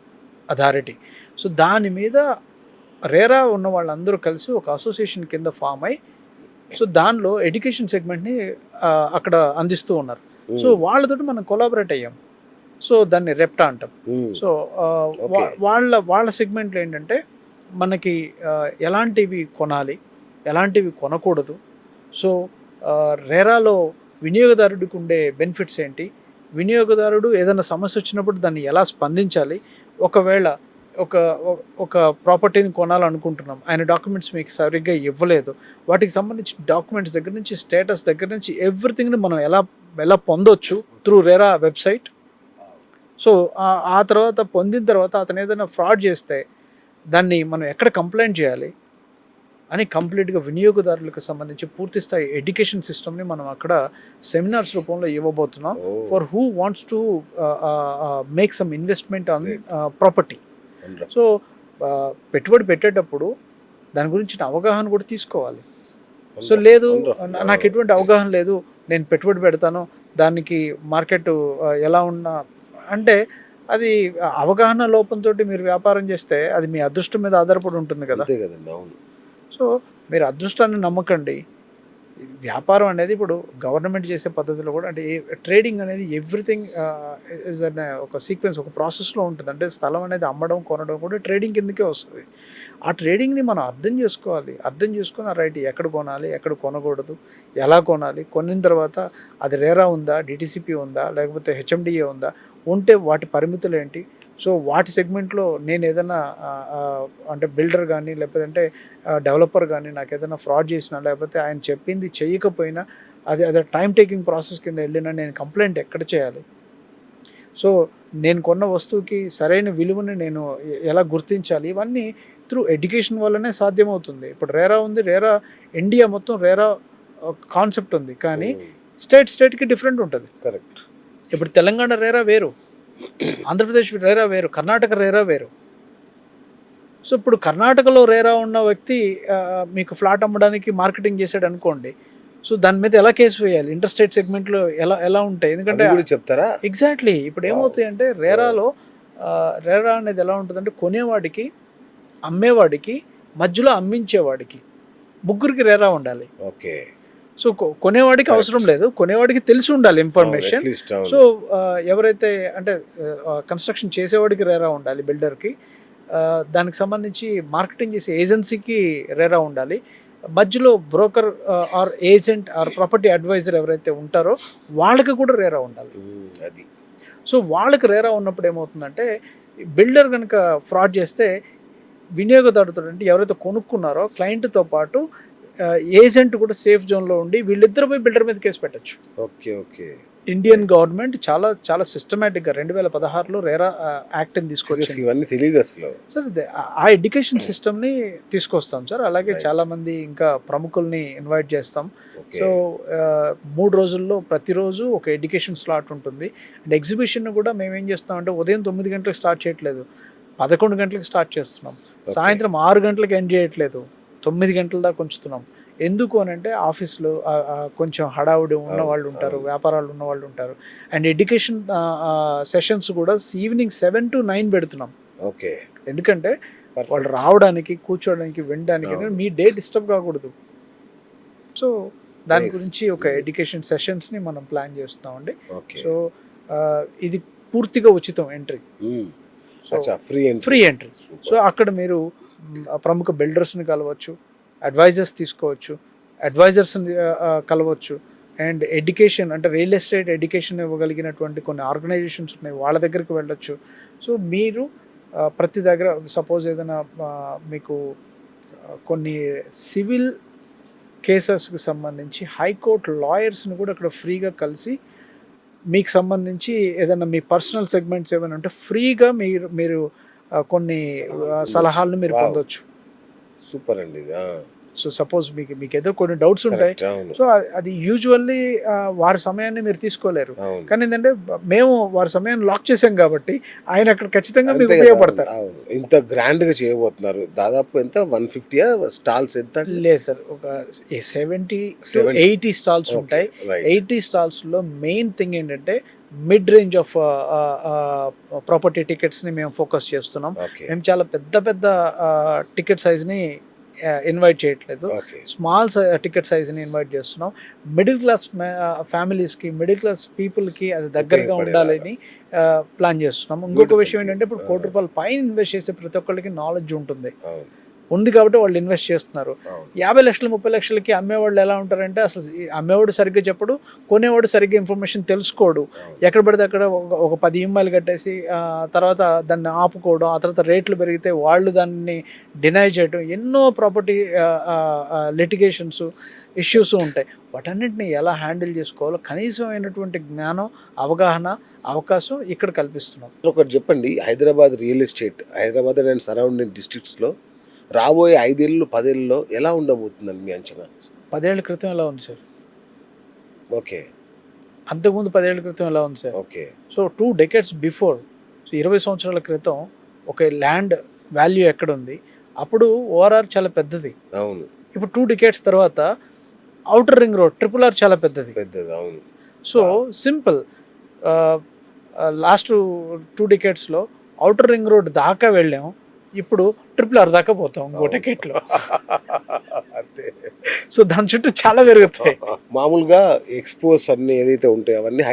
authority. So దాని మీద రేరా ఉన్న వాళ్ళందరూ కలిసి ఒక అసోసియేషన్ కింద ఫామ్ అయ్యి, సో దానిలో ఎడ్యుకేషన్ సెగ్మెంట్ని అక్కడ అందిస్తూ ఉన్నారు. సో వాళ్ళతోటి మనం కొలాబరేట్ అయ్యాం. సో దాన్ని రెప్టా అంటాం. సో వాళ్ళ సెగ్మెంట్లు ఏంటంటే మనకి ఎలాంటివి కొనాలి, ఎలాంటివి కొనకూడదు, సో రేరాలో వినియోగదారుడికి ఉండే బెనిఫిట్స్ ఏంటి, వినియోగదారుడు ఏదైనా సమస్య వచ్చినప్పుడు దాన్ని ఎలా స్పందించాలి, ఒకవేళ ఒక ప్రాపర్టీని కొనాలనుకుంటున్నాం, ఆయన డాక్యుమెంట్స్ మీకు సరిగ్గా ఇవ్వలేదు, వాటికి సంబంధించిన డాక్యుమెంట్స్ దగ్గర నుంచి స్టేటస్ దగ్గర నుంచి ఎవ్రీథింగ్ని మనం ఎలా పొందొచ్చు త్రూ రేరా వెబ్సైట్. సో ఆ తర్వాత పొందిన తర్వాత అతను ఏదైనా ఫ్రాడ్ చేస్తే దాన్ని మనం ఎక్కడ కంప్లైంట్ చేయాలి అని కంప్లీట్గా వినియోగదారులకు సంబంధించి పూర్తి స్థాయి ఎడ్యుకేషన్ సిస్టమ్ని మనం అక్కడ సెమినార్స్ రూపంలో ఇవ్వబోతున్నాం for who wants to make some investment on property. So పెట్టుబడి పెట్టేటప్పుడు దాని గురించిన అవగాహన కూడా తీసుకోవాలి. సో లేదు నాకు ఎటువంటి అవగాహన లేదు, నేను పెట్టుబడి పెడతాను, దానికి మార్కెట్ ఎలా ఉన్నా అంటే అది అవగాహన లోపంతో మీరు వ్యాపారం చేస్తే అది మీ అదృష్టం మీద ఆధారపడి ఉంటుంది కదా. సో మీరు అదృష్టాన్ని నమ్మకండి. వ్యాపారం అనేది ఇప్పుడు గవర్నమెంట్ చేసే పద్ధతిలో కూడా అంటే ట్రేడింగ్ అనేది ఎవ్రీథింగ్ ఇస్ అనే ఒక సీక్వెన్స్, ఒక ప్రాసెస్లో ఉంటుంది. అంటే స్థలం అనేది అమ్మడం కొనడం కూడా ట్రేడింగ్ కిందకే వస్తుంది. ఆ ట్రేడింగ్ని మనం అర్థం చేసుకోవాలి. అర్థం చేసుకొని రైట్ ఎక్కడ కొనాలి, ఎక్కడ కొనకూడదు, ఎలా కొనాలి, కొనిన తర్వాత అది రేరా ఉందా, డిటిసిపి ఉందా, లేకపోతే హెచ్ఎండిఏ ఉందా, ఉంటే వాటి పరిమితులు ఏంటి. సో వాటి సెగ్మెంట్లో నేను ఏదైనా అంటే బిల్డర్ కానీ లేకపోతే అంటే డెవలపర్ కానీ నాకు ఏదైనా ఫ్రాడ్ చేసినా లేకపోతే ఆయన చెప్పింది చేయకపోయినా అదే టైం టేకింగ్ ప్రాసెస్ కింద వెళ్ళినా నేను కంప్లైంట్ ఎక్కడ చేయాలి. సో నేను కొన్న వస్తువుకి సరైన విలువని నేను ఎలా గుర్తించాలి, ఇవన్నీ త్రూ ఎడ్యుకేషన్ వల్లనే సాధ్యమవుతుంది. ఇప్పుడు రేరా ఉంది, రేరా ఇండియా మొత్తం రేరా కాన్సెప్ట్ ఉంది, కానీ స్టేట్కి డిఫరెంట్ ఉంటుంది. కరెక్ట్. ఇప్పుడు తెలంగాణ రేరా వేరు, ఆంధ్రప్రదేశ్ రేరా వేరు, కర్ణాటక రేరా వేరు. సో ఇప్పుడు కర్ణాటకలో రేరా ఉన్న వ్యక్తి మీకు ఫ్లాట్ అమ్మడానికి మార్కెటింగ్ చేశాడు అనుకోండి, సో దాని మీద ఎలా కేసు వేయాలి, ఇంటర్స్టేట్ సెగ్మెంట్లో ఎలా ఉంటాయి, ఎందుకంటే చెప్తారా ఎగ్జాక్ట్లీ. ఇప్పుడు ఏమవుతాయి అంటే రేరాలో రేరా అనేది ఎలా ఉంటుందంటే కొనేవాడికి అమ్మేవాడికి మధ్యలో అమ్మించేవాడికి ముగ్గురికి రేరా ఉండాలి. ఓకే. సో కొనేవాడికి అవసరం లేదు, కొనేవాడికి తెలిసి ఉండాలి ఇన్ఫర్మేషన్. సో ఎవరైతే అంటే కన్స్ట్రక్షన్ చేసేవాడికి రేరా ఉండాలి, బిల్డర్కి, దానికి సంబంధించి మార్కెటింగ్ చేసే ఏజెన్సీకి రేరా ఉండాలి, మధ్యలో broker or agent or property adviser ఎవరైతే ఉంటారో వాళ్ళకి కూడా రేరా ఉండాలి. అది. సో వాళ్ళకి రేరా ఉన్నప్పుడు ఏమవుతుందంటే బిల్డర్ కనుక ఫ్రాడ్ చేస్తే వినియోగదారుతో అంటే ఎవరైతే కొనుక్కున్నారో క్లయింట్తో పాటు ఏజెంట్ కూడా సేఫ్ జోన్లో ఉండి వీళ్ళిద్దరు పోయి బిల్డర్ మీద కేసు పెట్టచ్చు. ఓకే. ఓకే. ఇండియన్ గవర్నమెంట్ చాలా సిస్టమేటిక్గా 2016లో రేరా యాక్ట్ని తీసుకొచ్చింది. ఇవన్నీ తెలియదు అసలు సార్. ఆ ఎడ్యుకేషన్ సిస్టమ్ని తీసుకొస్తాం సార్. అలాగే చాలామంది ఇంకా ప్రముఖుల్ని ఇన్వైట్ చేస్తాం. సో 3 రోజుల్లో ప్రతిరోజు ఒక ఎడ్యుకేషన్ స్లాట్ ఉంటుంది. అండ్ ఎగ్జిబిషన్ కూడా మేము ఏం చేస్తాం అంటే ఉదయం 9 గంటలకు స్టార్ట్ చేయట్లేదు, 11 గంటలకు స్టార్ట్ చేస్తున్నాం, సాయంత్రం 6 గంటలకు ఎండ్ చేయట్లేదు, 9 గంటల దాకా ఉంచుతున్నాం. ఎందుకు అని అంటే ఆఫీస్లో కొంచెం హడావుడి ఉన్న వాళ్ళు ఉంటారు, వ్యాపారాలు ఉన్న వాళ్ళు ఉంటారు. అండ్ ఎడ్యుకేషన్ సెషన్స్ కూడా ఈవినింగ్ 7 to 9 పెడుతున్నాం. ఓకే. ఎందుకంటే వాళ్ళు రావడానికి, కూర్చోవడానికి, వినడానికి, మీ డే డిస్టర్బ్ కాకూడదు. సో దాని గురించి ఒక ఎడ్యుకేషన్ సెషన్స్ని మనం ప్లాన్ చేస్తున్నామండి. సో ఇది పూర్తిగా ఉచితం ఎంట్రీ, ఫ్రీ ఎంట్రీ. సో అక్కడ మీరు ప్రముఖ బిల్డర్స్ని కలవచ్చు, అడ్వైజర్స్ తీసుకోవచ్చు, అడ్వైజర్స్ని కలవచ్చు, అండ్ ఎడ్యుకేషన్ అంటే రియల్ ఎస్టేట్ ఎడ్యుకేషన్ ఇవ్వగలిగినటువంటి కొన్ని ఆర్గనైజేషన్స్ ఉన్నాయి, వాళ్ళ దగ్గరికి వెళ్ళొచ్చు. సో మీరు ప్రతి దగ్గర సపోజ్ ఏదైనా మీకు కొన్ని సివిల్ కేసెస్కి సంబంధించి హైకోర్టు లాయర్స్ని కూడా అక్కడ ఫ్రీగా కలిసి మీకు సంబంధించి ఏదైనా మీ పర్సనల్ సెగ్మెంట్స్ ఏమైనా ఉంటే ఫ్రీగా మీరు కొన్ని సలహాలను మీరు పొందొచ్చు. సూపర్ అండి ఇది. సో సపోజ్ మీకు ఏదో కొన్ని డౌట్స్ ఉంటాయి, సో అది యూజువల్లీ వారి సమయాన్ని మీరు తీసుకోలేరు, కానీ ఏంటంటే మేము వారి సమయాన్ని లాక్ చేసాం కాబట్టి ఆయన అక్కడ ఖచ్చితంగా మీకు ఉపయోగపడతారు. ఇంత గ్రాండ్ గా చేయబోతున్నారు. దాదాపు ఎంత 150 స్టాల్స్ ఎంత? లేదు సార్, ఒక 70 to 80 స్టాల్స్ ఉంటాయి. 80 స్టాల్స్లో మెయిన్ థింగ్ ఏంటంటే మిడ్ రేంజ్ ఆఫ్ ప్రాపర్టీ టికెట్స్ని మేము ఫోకస్ చేస్తున్నాం. మేము చాలా పెద్ద పెద్ద టికెట్ సైజ్ని ఇన్వైట్ చేయట్లేదు, స్మాల్ టికెట్ సైజ్ని ఇన్వైట్ చేస్తున్నాం. మిడిల్ క్లాస్ ఫ్యామిలీస్కి, మిడిల్ క్లాస్ పీపుల్కి అది దగ్గరగా ఉండాలని ప్లాన్ చేస్తున్నాం. ఇంకొక విషయం ఏంటంటే ఇప్పుడు ₹1,00,00,000 పైన ఇన్వెస్ట్ చేసే ప్రతి ఒక్కరికి నాలెడ్జ్ ఉంది కాబట్టి వాళ్ళు ఇన్వెస్ట్ చేస్తున్నారు. 50 లక్షలు 30 లక్షలకి అమ్మేవాళ్ళు ఎలా ఉంటారంటే అసలు అమ్మేవాడు సరిగ్గా చెప్పడు, కొనేవాడు సరిగ్గా ఇన్ఫర్మేషన్ తెలుసుకోడు. ఎక్కడ పడితే అక్కడ ఒక 10 ఈఎంఐలు కట్టేసి తర్వాత దాన్ని ఆపుకోవడం, ఆ తర్వాత రేట్లు పెరిగితే వాళ్ళు దాన్ని డినై చేయడం, ఎన్నో ప్రాపర్టీ లిటిగేషన్స్ ఇష్యూస్ ఉంటాయి. వాటన్నిటిని ఎలా హ్యాండిల్ చేసుకోవాలో కనీసమైనటువంటి జ్ఞానం, అవగాహన, అవకాశం ఇక్కడ కల్పిస్తున్నాం. ఒకటి చెప్పండి, Hyderabad real estate, Hyderabad and surrounding డిస్ట్రిక్ట్స్లో రాబోయే 5 ఏళ్ళు 10 ఏళ్ళలో ఎలా ఉండబోతుందని మీ అంచనా? 10 ఏళ్ల క్రితం ఎలా ఉంది సార్? ఓకే. అంతకుముందు 10 ఏళ్ల క్రితం ఎలా ఉంది sir? Okay. So 2 decades before, 20 సంవత్సరాల క్రితం ఒక ల్యాండ్ వాల్యూ ఎక్కడ ఉంది, అప్పుడు ఓఆర్ఆర్ చాలా పెద్దది. అవును. ఇప్పుడు 2 decades తర్వాత ఔటర్ రింగ్ రోడ్ RRR చాలా పెద్దది. అవును. సో సింపుల్, లాస్ట్ 2 decadesలో ఔటర్ రింగ్ రోడ్ దాకా వెళ్ళాం, ఇప్పుడు RRR దాకా పోతాం ఇంకో డెకేడ్లో. సో దాని చుట్టూ చాలా పెరుగుతాయి. మామూలుగా ఎక్స్పోస్ అన్ని ఏదైతే ఉంటాయో అవన్నీ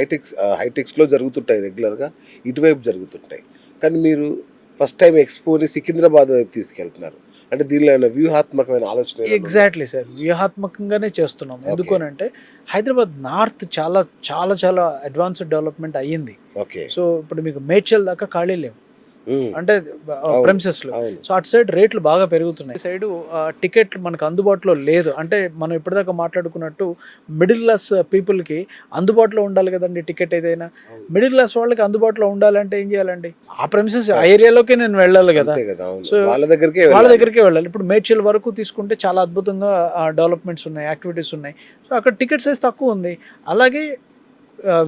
హైటెక్స్లో జరుగుతుంటాయి, రెగ్యులర్గా ఇటువైపు జరుగుతుంటాయి. కానీ మీరు ఫస్ట్ టైం ఎక్స్పోని సికింద్రాబాద్ వైపు తీసుకెళ్తున్నారు అంటే దీనిలో ఏమైనా వ్యూహాత్మకమైన ఆలోచన? ఎగ్జాక్ట్లీ సార్, వ్యూహాత్మకంగానే చేస్తున్నాం. ఎందుకనంటే హైదరాబాద్ నార్త్ చాలా చాలా చాలా అడ్వాన్స్డ్ డెవలప్మెంట్ అయ్యింది. ఓకే. సో ఇప్పుడు మీకు మేడ్చల్ దాకా ఖాళీ లేవు అంటే ప్రెమిసెస్లో. సో అటు సైడ్ రేట్లు బాగా పెరుగుతున్నాయి. సైడ్ టికెట్ మనకు అందుబాటులో లేదు. అంటే మనం ఇప్పటిదాకా మాట్లాడుకున్నట్టు మిడిల్ క్లాస్ పీపుల్కి అందుబాటులో ఉండాలి కదండి టికెట్. ఏదైనా మిడిల్ క్లాస్ వాళ్ళకి అందుబాటులో ఉండాలంటే ఏం చేయాలండి? ఆ ప్రెమిసెస్ ఆ ఏరియాలోకి నేను వెళ్ళాలి కదా, సో వాళ్ళ దగ్గరికే వెళ్ళాలి. ఇప్పుడు మేడ్చల్ వరకు తీసుకుంటే చాలా అద్భుతంగా డెవలప్మెంట్స్ ఉన్నాయి, యాక్టివిటీస్ ఉన్నాయి. సో అక్కడ టికెట్ సైజ్ తక్కువ ఉంది. అలాగే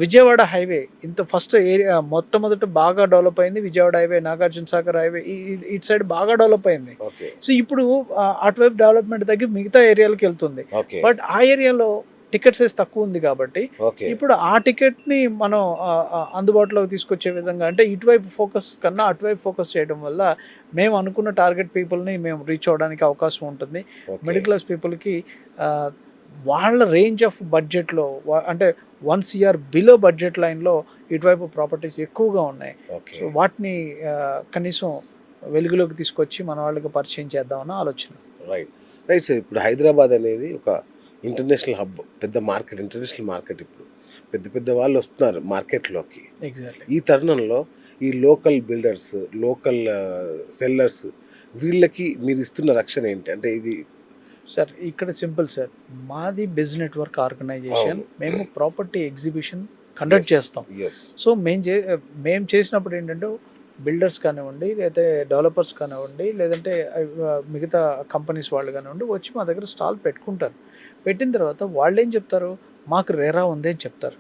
విజయవాడ హైవే ఇంత ఫస్ట్ ఏరియా మొట్టమొదట బాగా డెవలప్ అయింది. విజయవాడ హైవే, నాగార్జున సాగర్ హైవే ఇటు సైడ్ బాగా డెవలప్ అయింది. సో ఇప్పుడు అటువైపు డెవలప్మెంట్ తగ్గి మిగతా ఏరియాలకు వెళ్తుంది. బట్ ఆ ఏరియాలో టికెట్ సైజ్ తక్కువ ఉంది కాబట్టి ఇప్పుడు ఆ టికెట్ని మనం అందుబాటులోకి తీసుకొచ్చే విధంగా, అంటే ఇటువైపు ఫోకస్ కన్నా అటువైపు ఫోకస్ చేయడం వల్ల మేము అనుకున్న టార్గెట్ పీపుల్ని మేము రీచ్ అవ్వడానికి అవకాశం ఉంటుంది. మిడిల్ క్లాస్ పీపుల్కి వాళ్ళ రేంజ్ ఆఫ్ బడ్జెట్లో, అంటే 1 CR బిలో బడ్జెట్ లైన్లో ఇటువైపు ప్రాపర్టీస్ ఎక్కువగా ఉన్నాయి. సో వాటిని కనీసం వెలుగులోకి తీసుకొచ్చి మన వాళ్ళకి పరిచయం చేద్దామన్న ఆలోచన. Right sir. ఇప్పుడు హైదరాబాద్ అనేది ఒక ఇంటర్నేషనల్ హబ్, పెద్ద మార్కెట్, ఇంటర్నేషనల్ మార్కెట్. ఇప్పుడు పెద్ద పెద్ద వాళ్ళు వస్తున్నారు మార్కెట్లోకి. ఎగ్జాక్ట్లీ. ఈ తరుణంలో ఈ లోకల్ బిల్డర్స్, లోకల్ సెల్లర్స్, వీళ్ళకి మీరు ఇస్తున్న రక్షణ ఏంటి? అంటే ఇది సార్ ఇక్కడ సింపుల్ సార్, మాది బిజినెస్ నెట్వర్క్ ఆర్గనైజేషన్. మేము ప్రాపర్టీ ఎగ్జిబిషన్ కండక్ట్ చేస్తాం. సో మేము చేసినప్పుడు ఏంటంటే బిల్డర్స్ కానివ్వండి, లేదంటే డెవలపర్స్ కానివ్వండి, లేదంటే మిగతా కంపెనీస్ వాళ్ళు కానివ్వండి వచ్చి మా దగ్గర స్టాల్ పెట్టుకుంటారు. పెట్టిన తర్వాత వాళ్ళు ఏం చెప్తారు, మాకు రేరా ఉంది అని చెప్తారు.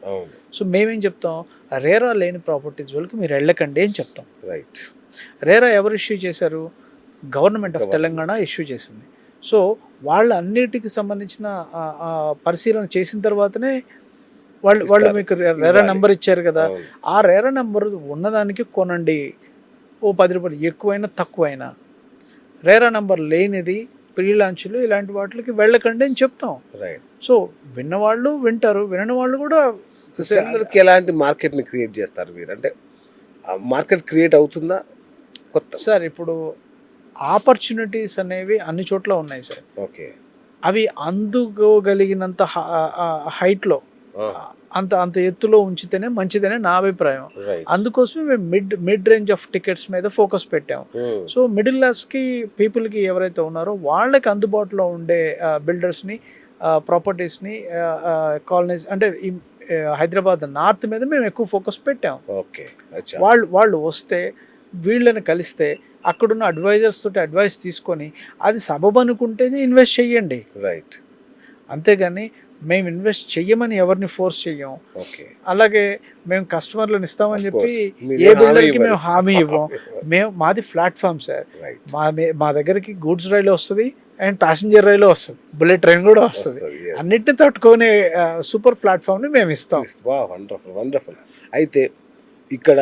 సో మేమేం చెప్తాం, రేరా లేని ప్రాపర్టీస్ వాళ్ళకి మీరు వెళ్ళకండి అని చెప్తాం. రేరా ఎవరు ఇష్యూ చేశారు? గవర్నమెంట్ ఆఫ్ తెలంగాణ ఇష్యూ చేసింది. సో వాళ్ళు అన్నిటికి సంబంధించిన పరిశీలన చేసిన తర్వాతనే వాళ్ళు మీకు రేరా నెంబర్ ఇచ్చారు కదా, ఆ రేరా నెంబర్ ఉన్నదానికి కొనండి, ఓ ₹10 ఎక్కువైనా తక్కువైనా. రేరా నెంబర్ లేనిది ప్రీ లాంచ్లు ఇలాంటి వాటికి వెళ్ళకండి అని చెప్తాం. సో విన్నవాళ్ళు వింటారు, వినని వాళ్ళు కూడా. సెల్లర్కి ఎలాంటి మార్కెట్ని క్రియేట్ చేస్తారు మీరు? అంటే మార్కెట్ క్రియేట్ అవుతుందా కొత్త? సార్ ఇప్పుడు ఆపర్చునిటీస్ అనేవి అన్ని చోట్ల ఉన్నాయి సార్. ఓకే. అవి అందుకోగలిగినంత హైట్లో, అంత ఎత్తులో ఉంచితేనే మంచిదనే నా అభిప్రాయం. అందుకోసమే మేము మిడ్ రేంజ్ ఆఫ్ టికెట్స్ మీద ఫోకస్ పెట్టాము. సో మిడిల్ క్లాస్కి పీపుల్కి ఎవరైతే ఉన్నారో వాళ్ళకి అందుబాటులో ఉండే బిల్డర్స్ని ప్రాపర్టీస్ని కాలనీస్ అంటే హైదరాబాద్ నార్త్ మీద మేము ఎక్కువ ఫోకస్ పెట్టాం. ఓకే, అచ్చా. వాళ్ళు వస్తే వీళ్ళని కలిస్తే అక్కడున్న అడ్వైజర్స్ తోటి అడ్వైస్ తీసుకొని అది సబబ్ అనుకుంటేనే ఇన్వెస్ట్ చెయ్యండి, రైట్. అంతేగాని మేము ఇన్వెస్ట్ చెయ్యమని ఎవరిని ఫోర్స్ చెయ్యం. ఓకే, అలాగే మేము కస్టమర్లను ఇస్తామని చెప్పి మీరు ఏ హామీ బిల్డర్కి ఇవ్వరు. మేము హామీ ఇవ్వం. మాది ప్లాట్ఫామ్ సార్. రైట్. మా దగ్గరికి గూడ్స్ రైలు వస్తుంది అండ్ ప్యాసింజర్ రైలు వస్తుంది, బుల్లెట్ ట్రైన్ కూడా వస్తుంది. yes. అన్నిటిని తట్టుకునే సూపర్ ప్లాట్ఫామ్ని మేము ఇస్తాం. Wonderful, wonderful. అయితే ఇక్కడ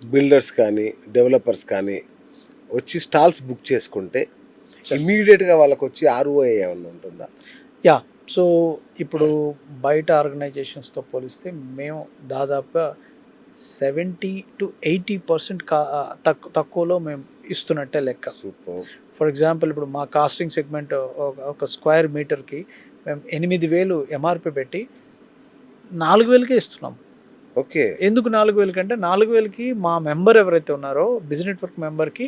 బిల్డర్స్ కానీ డెవలపర్స్ కానీ వచ్చి స్టాల్స్ బుక్ చేసుకుంటే ఇమీడియట్గా వాళ్ళకి వచ్చి ROI ఏమన్నా ఉంటుందా? యా, సో ఇప్పుడు బయట ఆర్గనైజేషన్స్తో పోలిస్తే మేము దాదాపుగా 70-80% తక్కువలో మేము ఇస్తున్నట్టే లెక్క. సూపర్. ఫర్ ఎగ్జాంపుల్ ఇప్పుడు మా కాస్టింగ్ సెగ్మెంట్ ఒక స్క్వేర్ మీటర్కి మేము 8,000 MRP పెట్టి 4,000కే ఇస్తున్నాం. ఓకే. ఎందుకు 4,000 కంటే 4,000కి మా మెంబర్ ఎవరైతే ఉన్నారో బిజినెస్ నెట్వర్క్ మెంబర్కి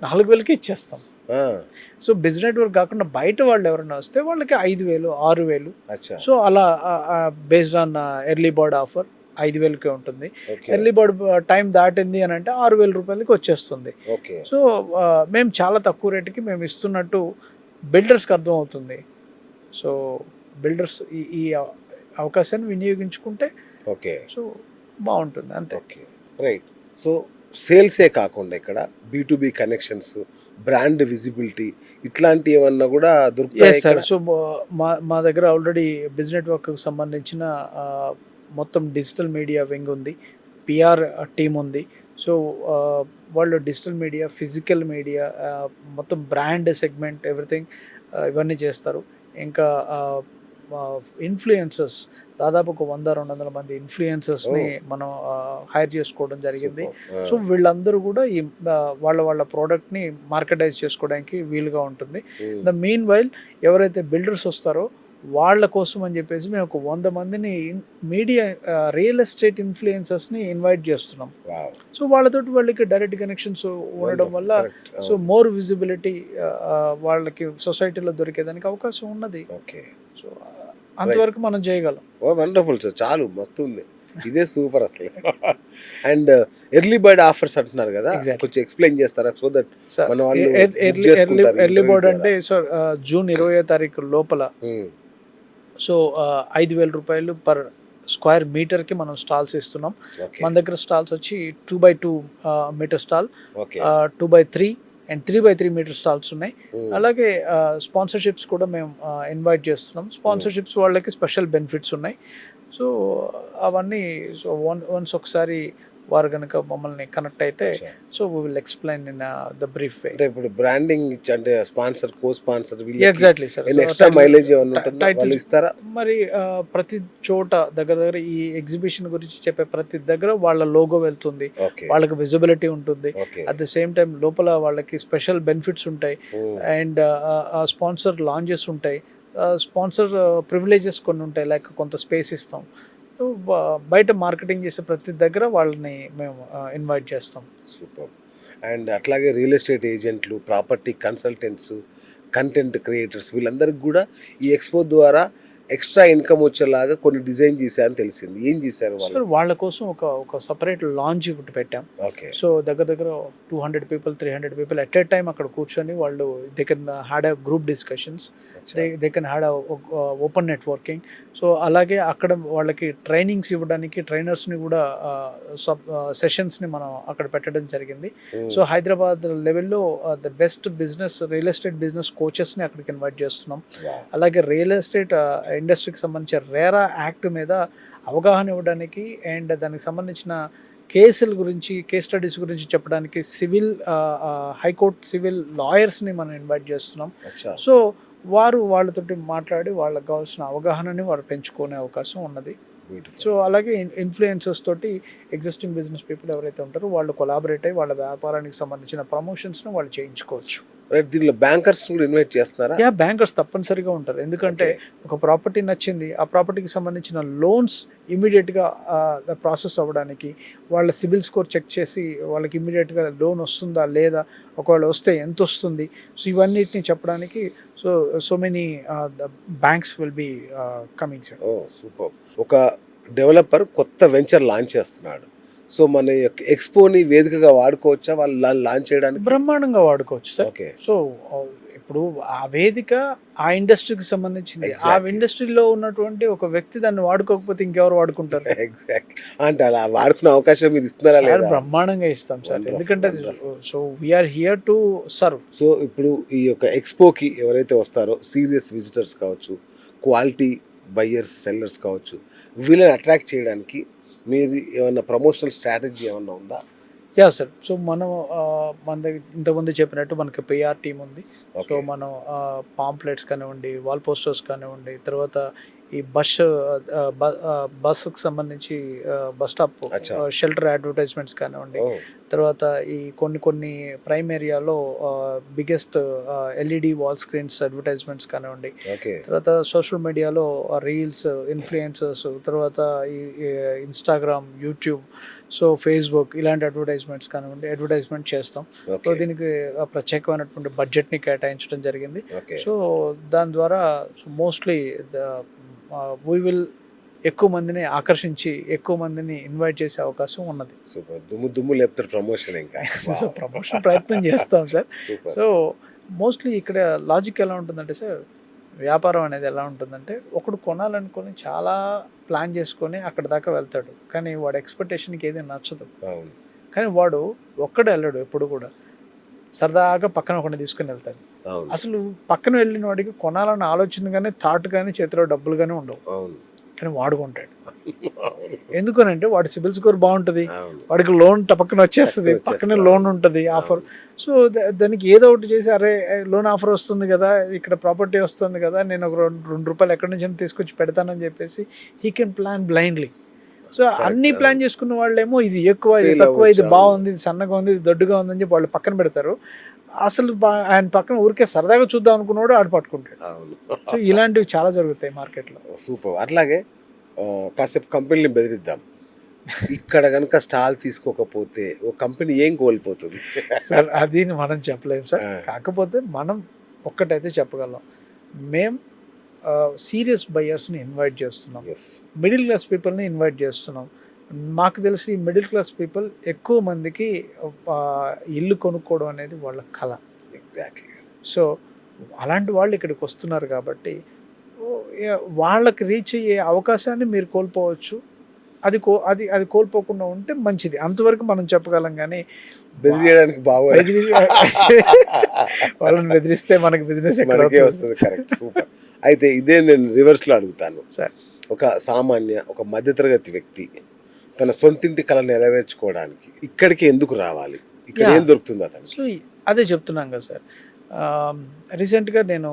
4,000కి ఇచ్చేస్తాం. సో బిజినెస్ నెట్వర్క్ కాకుండా బయట వాళ్ళు ఎవరైనా వస్తే వాళ్ళకి 5,000, 6,000. అచ్చా. సో అలా based on early bird offer 5,000కే ఉంటుంది. ఎర్లీ బర్డ్ టైం దాటింది అని అంటే 6,000 రూపాయలకి వచ్చేస్తుంది. ఓకే. సో మేము చాలా తక్కువ రేటుకి మేము ఇస్తున్నట్టు బిల్డర్స్కి అర్థం అవుతుంది. సో బిల్డర్స్ ఈ అవకాశాన్ని వినియోగించుకుంటే ఓకే, సో బాగుంటుంది, అంతే. Okay, right. సో సేల్సే కాకుండా ఇక్కడ B2B కనెక్షన్స్, బ్రాండ్ విజిబిలిటీ ఇట్లాంటి ఏమన్నా కూడా దొరుకుతాయి సార్. సో మా దగ్గర ఆల్రెడీ బిజినెస్ నెట్వర్క్కి సంబంధించిన మొత్తం డిజిటల్ మీడియా వింగ్ ఉంది, PR టీమ్ ఉంది. సో వాళ్ళు డిజిటల్ మీడియా, ఫిజికల్ మీడియా, మొత్తం బ్రాండ్ సెగ్మెంట్ ఎవ్రీథింగ్ ఇవన్నీ చేస్తారు. ఇంకా ఇన్ఫ్లుయెన్సర్స్ దాదాపు ఒక 100-200 మంది ఇన్ఫ్లుయెన్సర్స్ని మనం హైర్ చేసుకోవడం జరిగింది. సో వీళ్ళందరూ కూడా ఈ వాళ్ళ ప్రోడక్ట్ని మార్కెటైజ్ చేసుకోవడానికి వీలుగా ఉంటుంది. ద మీన్ వైల్ ఎవరైతే బిల్డర్స్ వస్తారో వాళ్ళ కోసం అని చెప్పేసి మేము ఒక 100 మందిని మీడియా రియల్ ఎస్టేట్ ఇన్ఫ్లుయెన్సర్స్ని ఇన్వైట్ చేస్తున్నాం. సో వాళ్ళతోటి వాళ్ళకి డైరెక్ట్ కనెక్షన్స్ ఉండడం వల్ల సో మోర్ విజిబిలిటీ వాళ్ళకి సొసైటీలో దొరికేదానికి అవకాశం ఉన్నది. ఓకే. సో అంతవరకు మనం చేయగలం. వండర్ఫుల్ సార్, చాలు, మస్తు ఉంది, ఇదే సూపర్ అసలు. అండ్ ఎర్లీ బర్డ్ ఆఫర్స్ అంటున్నారు కదా, కొంచెం ఎక్స్ప్లెయిన్ చేస్తారా? సో దట్ మన వాళ్ళు ఎర్లీ బర్డ్ అంటే సార్ జూన్ 20వ తారీఖు లోపల సో 5,000 రూపాయలు పర్ స్క్వేర్ మీటర్కి మనం స్టాల్స్ ఇస్తున్నాం. మన దగ్గర స్టాల్స్ వచ్చి 2x2 meter stall, 2x3 and 3x3 meter stalls ఉన్నాయి. అలాగే స్పాన్సర్షిప్స్ కూడా మేము ఇన్వైట్ చేస్తున్నాం. స్పాన్సర్షిప్స్ వాళ్ళకి స్పెషల్ బెనిఫిట్స్ ఉన్నాయి. సో అవన్నీ సో వన్స్ ఒకసారి వారు కనుక మమ్మల్ని కనెక్ట్ అయితే so we will explain in the brief way. అంటే ఇప్పుడు బ్రాండింగ్ అంటే sponsor, co sponsor, exactly sir, extra mileage ఏమన్నా ఉంటుందా, ఇస్తారా? మరి ప్రతి చోట దగ్గర ఈ ఎగ్జిబిషన్ గురించి చెప్పే ప్రతి దగ్గర వాళ్ళ లోగో వెళ్తుంది, వాళ్ళకి విజిబిలిటీ ఉంటుంది. అట్ ద సేమ్ టైం లోపల వాళ్ళకి స్పెషల్ బెనిఫిట్స్ ఉంటాయి అండ్ స్పాన్సర్ లాంచెస్ ఉంటాయి, స్పాన్సర్ ప్రివిలేజెస్ కొన్ని ఉంటాయి, లైక్ కొంత స్పేస్ ఇస్తాం. బయట మార్కెటింగ్ చేసే ప్రతి దగ్గర వాళ్ళని మేము ఇన్వైట్ చేస్తాం. సూపర్. అండ్ అట్లాగే రియల్ ఎస్టేట్ ఏజెంట్లు, ప్రాపర్టీ కన్సల్టెంట్స్, కంటెంట్ క్రియేటర్స్ వీళ్ళందరికీ కూడా ఈ ఎక్స్పో ద్వారా ఎక్స్ట్రా ఇన్కమ్ వచ్చేలాగా కొన్ని డిజైన్ చేశారని తెలిసింది. ఏం చేశారు వాళ్ళు? వాళ్ళ కోసం ఒక సపరేట్ లాంచ్ ఒకటి పెట్టాం. ఓకే. సో దగ్గర 200 people, 300 people at a time అక్కడ కూర్చొని వాళ్ళు they can had a group discussions, they can had open networking. So అలాగే అక్కడ వాళ్ళకి ట్రైనింగ్స్ ఇవ్వడానికి ట్రైనర్స్ని కూడా సెషన్స్ని మనం అక్కడ పెట్టడం జరిగింది. సో హైదరాబాద్ లెవెల్లో the best business real estate business కోచెస్ని అక్కడికి ఇన్వైట్ చేస్తున్నాం. అలాగే రియల్ ఎస్టేట్ ఇండస్ట్రీకి సంబంధించిన రేరా యాక్ట్ మీద అవగాహన ఇవ్వడానికి అండ్ దానికి సంబంధించిన కేసుల గురించి, కేస్ స్టడీస్ గురించి చెప్పడానికి సివిల్ హైకోర్టు సివిల్ లాయర్స్ని మనం ఇన్వైట్ చేస్తున్నాం. సో వాళ్ళతోటి మాట్లాడి వాళ్ళకి కావాల్సిన అవగాహనని వారు పెంచుకునే అవకాశం ఉన్నది. సో అలాగే ఇన్ఫ్లుయెన్సర్స్ తోటి ఎగ్జిస్టింగ్ బిజినెస్ పీపుల్ ఎవరైతే ఉంటారో వాళ్ళు కొలాబరేట్ అయ్యి వాళ్ళ వ్యాపారానికి సంబంధించిన ప్రమోషన్స్ను వాళ్ళు చేయించుకోవచ్చు. రైట్, దీనిలో బ్యాంకర్స్ కూడా ఇన్వైట్ చేస్తున్నారా? యా, బ్యాంకర్స్ తప్పనిసరిగా ఉంటారు. ఎందుకంటే ఒక ప్రాపర్టీ నచ్చింది, ఆ ప్రాపర్టీకి సంబంధించిన లోన్స్ ఇమీడియట్గా ప్రాసెస్ అవ్వడానికి, వాళ్ళ సిబిల్ స్కోర్ చెక్ చేసి వాళ్ళకి ఇమీడియట్గా లోన్ వస్తుందా లేదా, ఒకవేళ వస్తే ఎంత వస్తుంది, సో ఇవన్నిటిని చెప్పడానికి so many banks will be coming sir. Oh super. ఒక డెవలపర్ కొత్త వెంచర్ లాంచ్ చేస్తున్నాడు, సో మన యొక్క ఎక్స్పోని వేదికగా వాడుకోవచ్చా వాళ్ళు లాంచ్ చేయడానికి? బ్రహ్మాండంగా వాడుకోవచ్చు సార్. ఓకే. సో ఇప్పుడు ఆ వేదిక ఆ ఇండస్ట్రీకి సంబంధించింది. ఆ Exactly. ఇండస్ట్రీలో ఉన్నటువంటి ఒక వ్యక్తి దాన్ని వాడుకోకపోతే ఇంకెవరు వాడుకుంటారు? ఎగ్జాక్ట్. అంటే అలా వాడుకునే అవకాశం మీరు ఇస్తున్నారా సార్, లేదా? బ్రహ్మాండంగా ఇస్తాం సార్. Wonderful, ఎందుకంటే wonderful. So we are here to serve. So ఇప్పుడు ఈ యొక్క ఎక్స్పోకి ఎవరైతే వస్తారో సీరియస్ విజిటర్స్ కావచ్చు, క్వాలిటీ బయ్యర్స్ సెల్లర్స్ కావచ్చు, వీళ్ళని అట్రాక్ట్ చేయడానికి మీరు ఏమన్నా ప్రమోషనల్ స్ట్రాటజీ ఏమన్నా ఉందా? Yeah sir. సో మనం మన దగ్గర ఇంతకుముందు చెప్పినట్టు మనకి పిఆర్ టీమ్ ఉంది. So okay. మనం పాంప్లెట్స్ కానివ్వండి, వాల్ పోస్టర్స్ కానివ్వండి, తర్వాత ఈ బస్సుకు సంబంధించి బస్ స్టాప్ అచ్చా. షెల్టర్ అడ్వర్టైజ్మెంట్స్ కానివ్వండి, ఓ, తర్వాత ఈ కొన్ని ప్రైమ్ ఏరియాలో biggest LED wall screens advertisements కానివ్వండి, ఓకే. తర్వాత సోషల్ మీడియాలో రీల్స్, ఇన్ఫ్లుయెన్సర్స్, తర్వాత ఈ ఇన్స్టాగ్రామ్, యూట్యూబ్, సో ఫేస్బుక్, ఇలాంటి అడ్వర్టైజ్మెంట్స్ కానివ్వండి అడ్వర్టైజ్మెంట్ చేస్తాం. So okay. దీనికి ప్రత్యేకమైనటువంటి బడ్జెట్ని కేటాయించడం జరిగింది. ఓకే. సో దాని ద్వారా మోస్ట్లీ వీ విల్ ఎక్కువ మందిని ఆకర్షించి ఎక్కువ మందిని ఇన్వైట్ చేసే అవకాశం ఉన్నది. సూపర్. దుమ్ము లేపుతారు ప్రమోషన్ ఇంకా. సో ప్రమోషన్ ప్రయత్నం చేస్తాం సార్. సూపర్. సో మోస్ట్లీ ఇక్కడ లాజిక్ ఎలా ఉంటుందంటే సార్, వ్యాపారం అనేది ఎలా ఉంటుందంటే, ఒకడు కొనాలనుకొని చాలా ప్లాన్ చేసుకొని అక్కడ దాకా వెళ్తాడు, కానీ వాడు ఎక్స్పెక్టేషన్కి ఏది నచ్చదు. అవును. కానీ వాడు ఒక్కడే వెళ్ళాడు, ఎప్పుడు కూడా సరదాగా పక్కన ఒకటి తీసుకుని వెళ్తాడు. అవును. అసలు పక్కన వెళ్ళిన వాడికి కొనాలన్న ఆలోచన కానీ థాట్ కానీ చేతిలో డబ్బులు కానీ ఉండవు, అవును. కానీ వాడుకుంటాడు. ఎందుకనంటే వాడి సిబిల్ స్కోర్ బాగుంటుంది, అవును. వాడికి లోన్ పక్కన వచ్చేస్తుంది, పక్కన పక్కనే వచ్చేస్తుంది. లోన్ ఉంటుంది, ఆఫర్. సో దానికి ఏదో ఒకటి చేసి, అరే లోన్ ఆఫర్ వస్తుంది కదా, ఇక్కడ ప్రాపర్టీ వస్తుంది కదా, నేను ఒక రెండు రూపాయలు ఎక్కడి నుంచి తీసుకొచ్చి పెడతానని చెప్పేసి he can plan blindly. So అన్ని ప్లాన్ చేసుకున్న వాళ్ళేమో ఇది ఎక్కువ, ఇది Feel తక్కువ, ఇది అవ్వచ్చు, బాగుంది, ఇది సన్నగా ఉంది, ఇది దొడ్డుగా ఉందని చెప్పి వాళ్ళు పక్కన పెడతారు. అసలు ఆయన పక్కన ఊరికే సరదాగా చూద్దాం అనుకున్నాడు, ఆడు పట్టుకుంటాడు. అవును. సో ఇలాంటివి చాలా జరుగుతాయి మార్కెట్లో. సూపర్. అట్లాగే కాసేపు కంపెనీని బెదిరిద్దాం. ఇక్కడ కనుక స్టాల్ తీసుకోకపోతే ఓ కంపెనీ ఏం కోల్పోతుంది? సార్ అది మనం చెప్పలేము సార్. ఆ. కాకపోతే మనం ఒక్కటైతే చెప్పగలం, మేము సీరియస్ బయ్యర్స్ని ఇన్వైట్ చేస్తున్నాం, Yes. మిడిల్ క్లాస్ పీపుల్ని ఇన్వైట్ చేస్తున్నాం. మాకు తెలిసి మిడిల్ క్లాస్ పీపుల్ ఎక్కువ మందికి ఇల్లు కొనుక్కోవడం అనేది వాళ్ళ కళ. ఎగ్జాక్ట్లీ. సో అలాంటి వాళ్ళు ఇక్కడికి వస్తున్నారు కాబట్టి వాళ్ళకి రీచ్ అయ్యే అవకాశాన్ని మీరు కోల్పోవచ్చు. అది కోల్పోకుండా ఉంటే మంచిది, అంతవరకు మనం చెప్పగలం. కానీ బెదిరియడానికి బాగా వాళ్ళని బెదిరిస్తే మనకి బిజినెస్ ఎక్కడ మనకే వస్తుంది. కరెక్ట్. సూపర్. అయితే ఇదే నేను రివర్స్లో అడుగుతాను. సార్, ఒక సామాన్య ఒక మధ్యతరగతి వ్యక్తి తన సొంతింటి కళను నెరవేర్చుకోవడానికి ఇక్కడికి ఎందుకు రావాలి? ఇక్కడ ఏం దొరుకుతుంది అతను? సో అదే చెప్తున్నాం కదా సార్. రీసెంట్గా నేను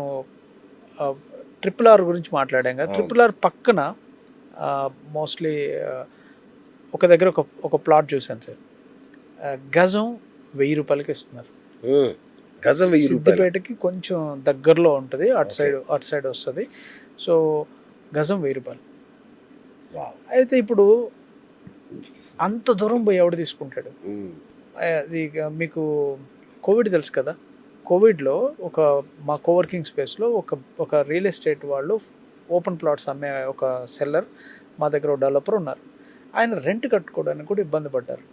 RRR గురించి మాట్లాడాం కదా. RRR పక్కన మోస్ట్లీ ఒక దగ్గర ఒక ప్లాట్ చూశాను సార్. గజం 1000 రూపాయలకి ఇస్తున్నారు. గజం 1000 రూపాయలు. సిద్దిపేటకి కొంచెం దగ్గరలో ఉంటుంది, అటు సైడ్ వస్తుంది. సో గజం 1000 రూపాయలు. వావ్. అయితే ఇప్పుడు అంత దూరం పోయి ఎవడు తీసుకుంటాడు? అది మీకు కోవిడ్ తెలుసు కదా. కోవిడ్లో మా కోవర్కింగ్ స్పేస్లో ఒక రియల్ ఎస్టేట్ వాళ్ళు ఓపెన్ ప్లాట్స్ అమ్మే ఒక సెల్లర్ మా దగ్గర ఒక డెవలపర్ ఉన్నారు. ఆయన రెంట్ కట్టుకోవడానికి కూడా ఇబ్బంది పడ్డారు.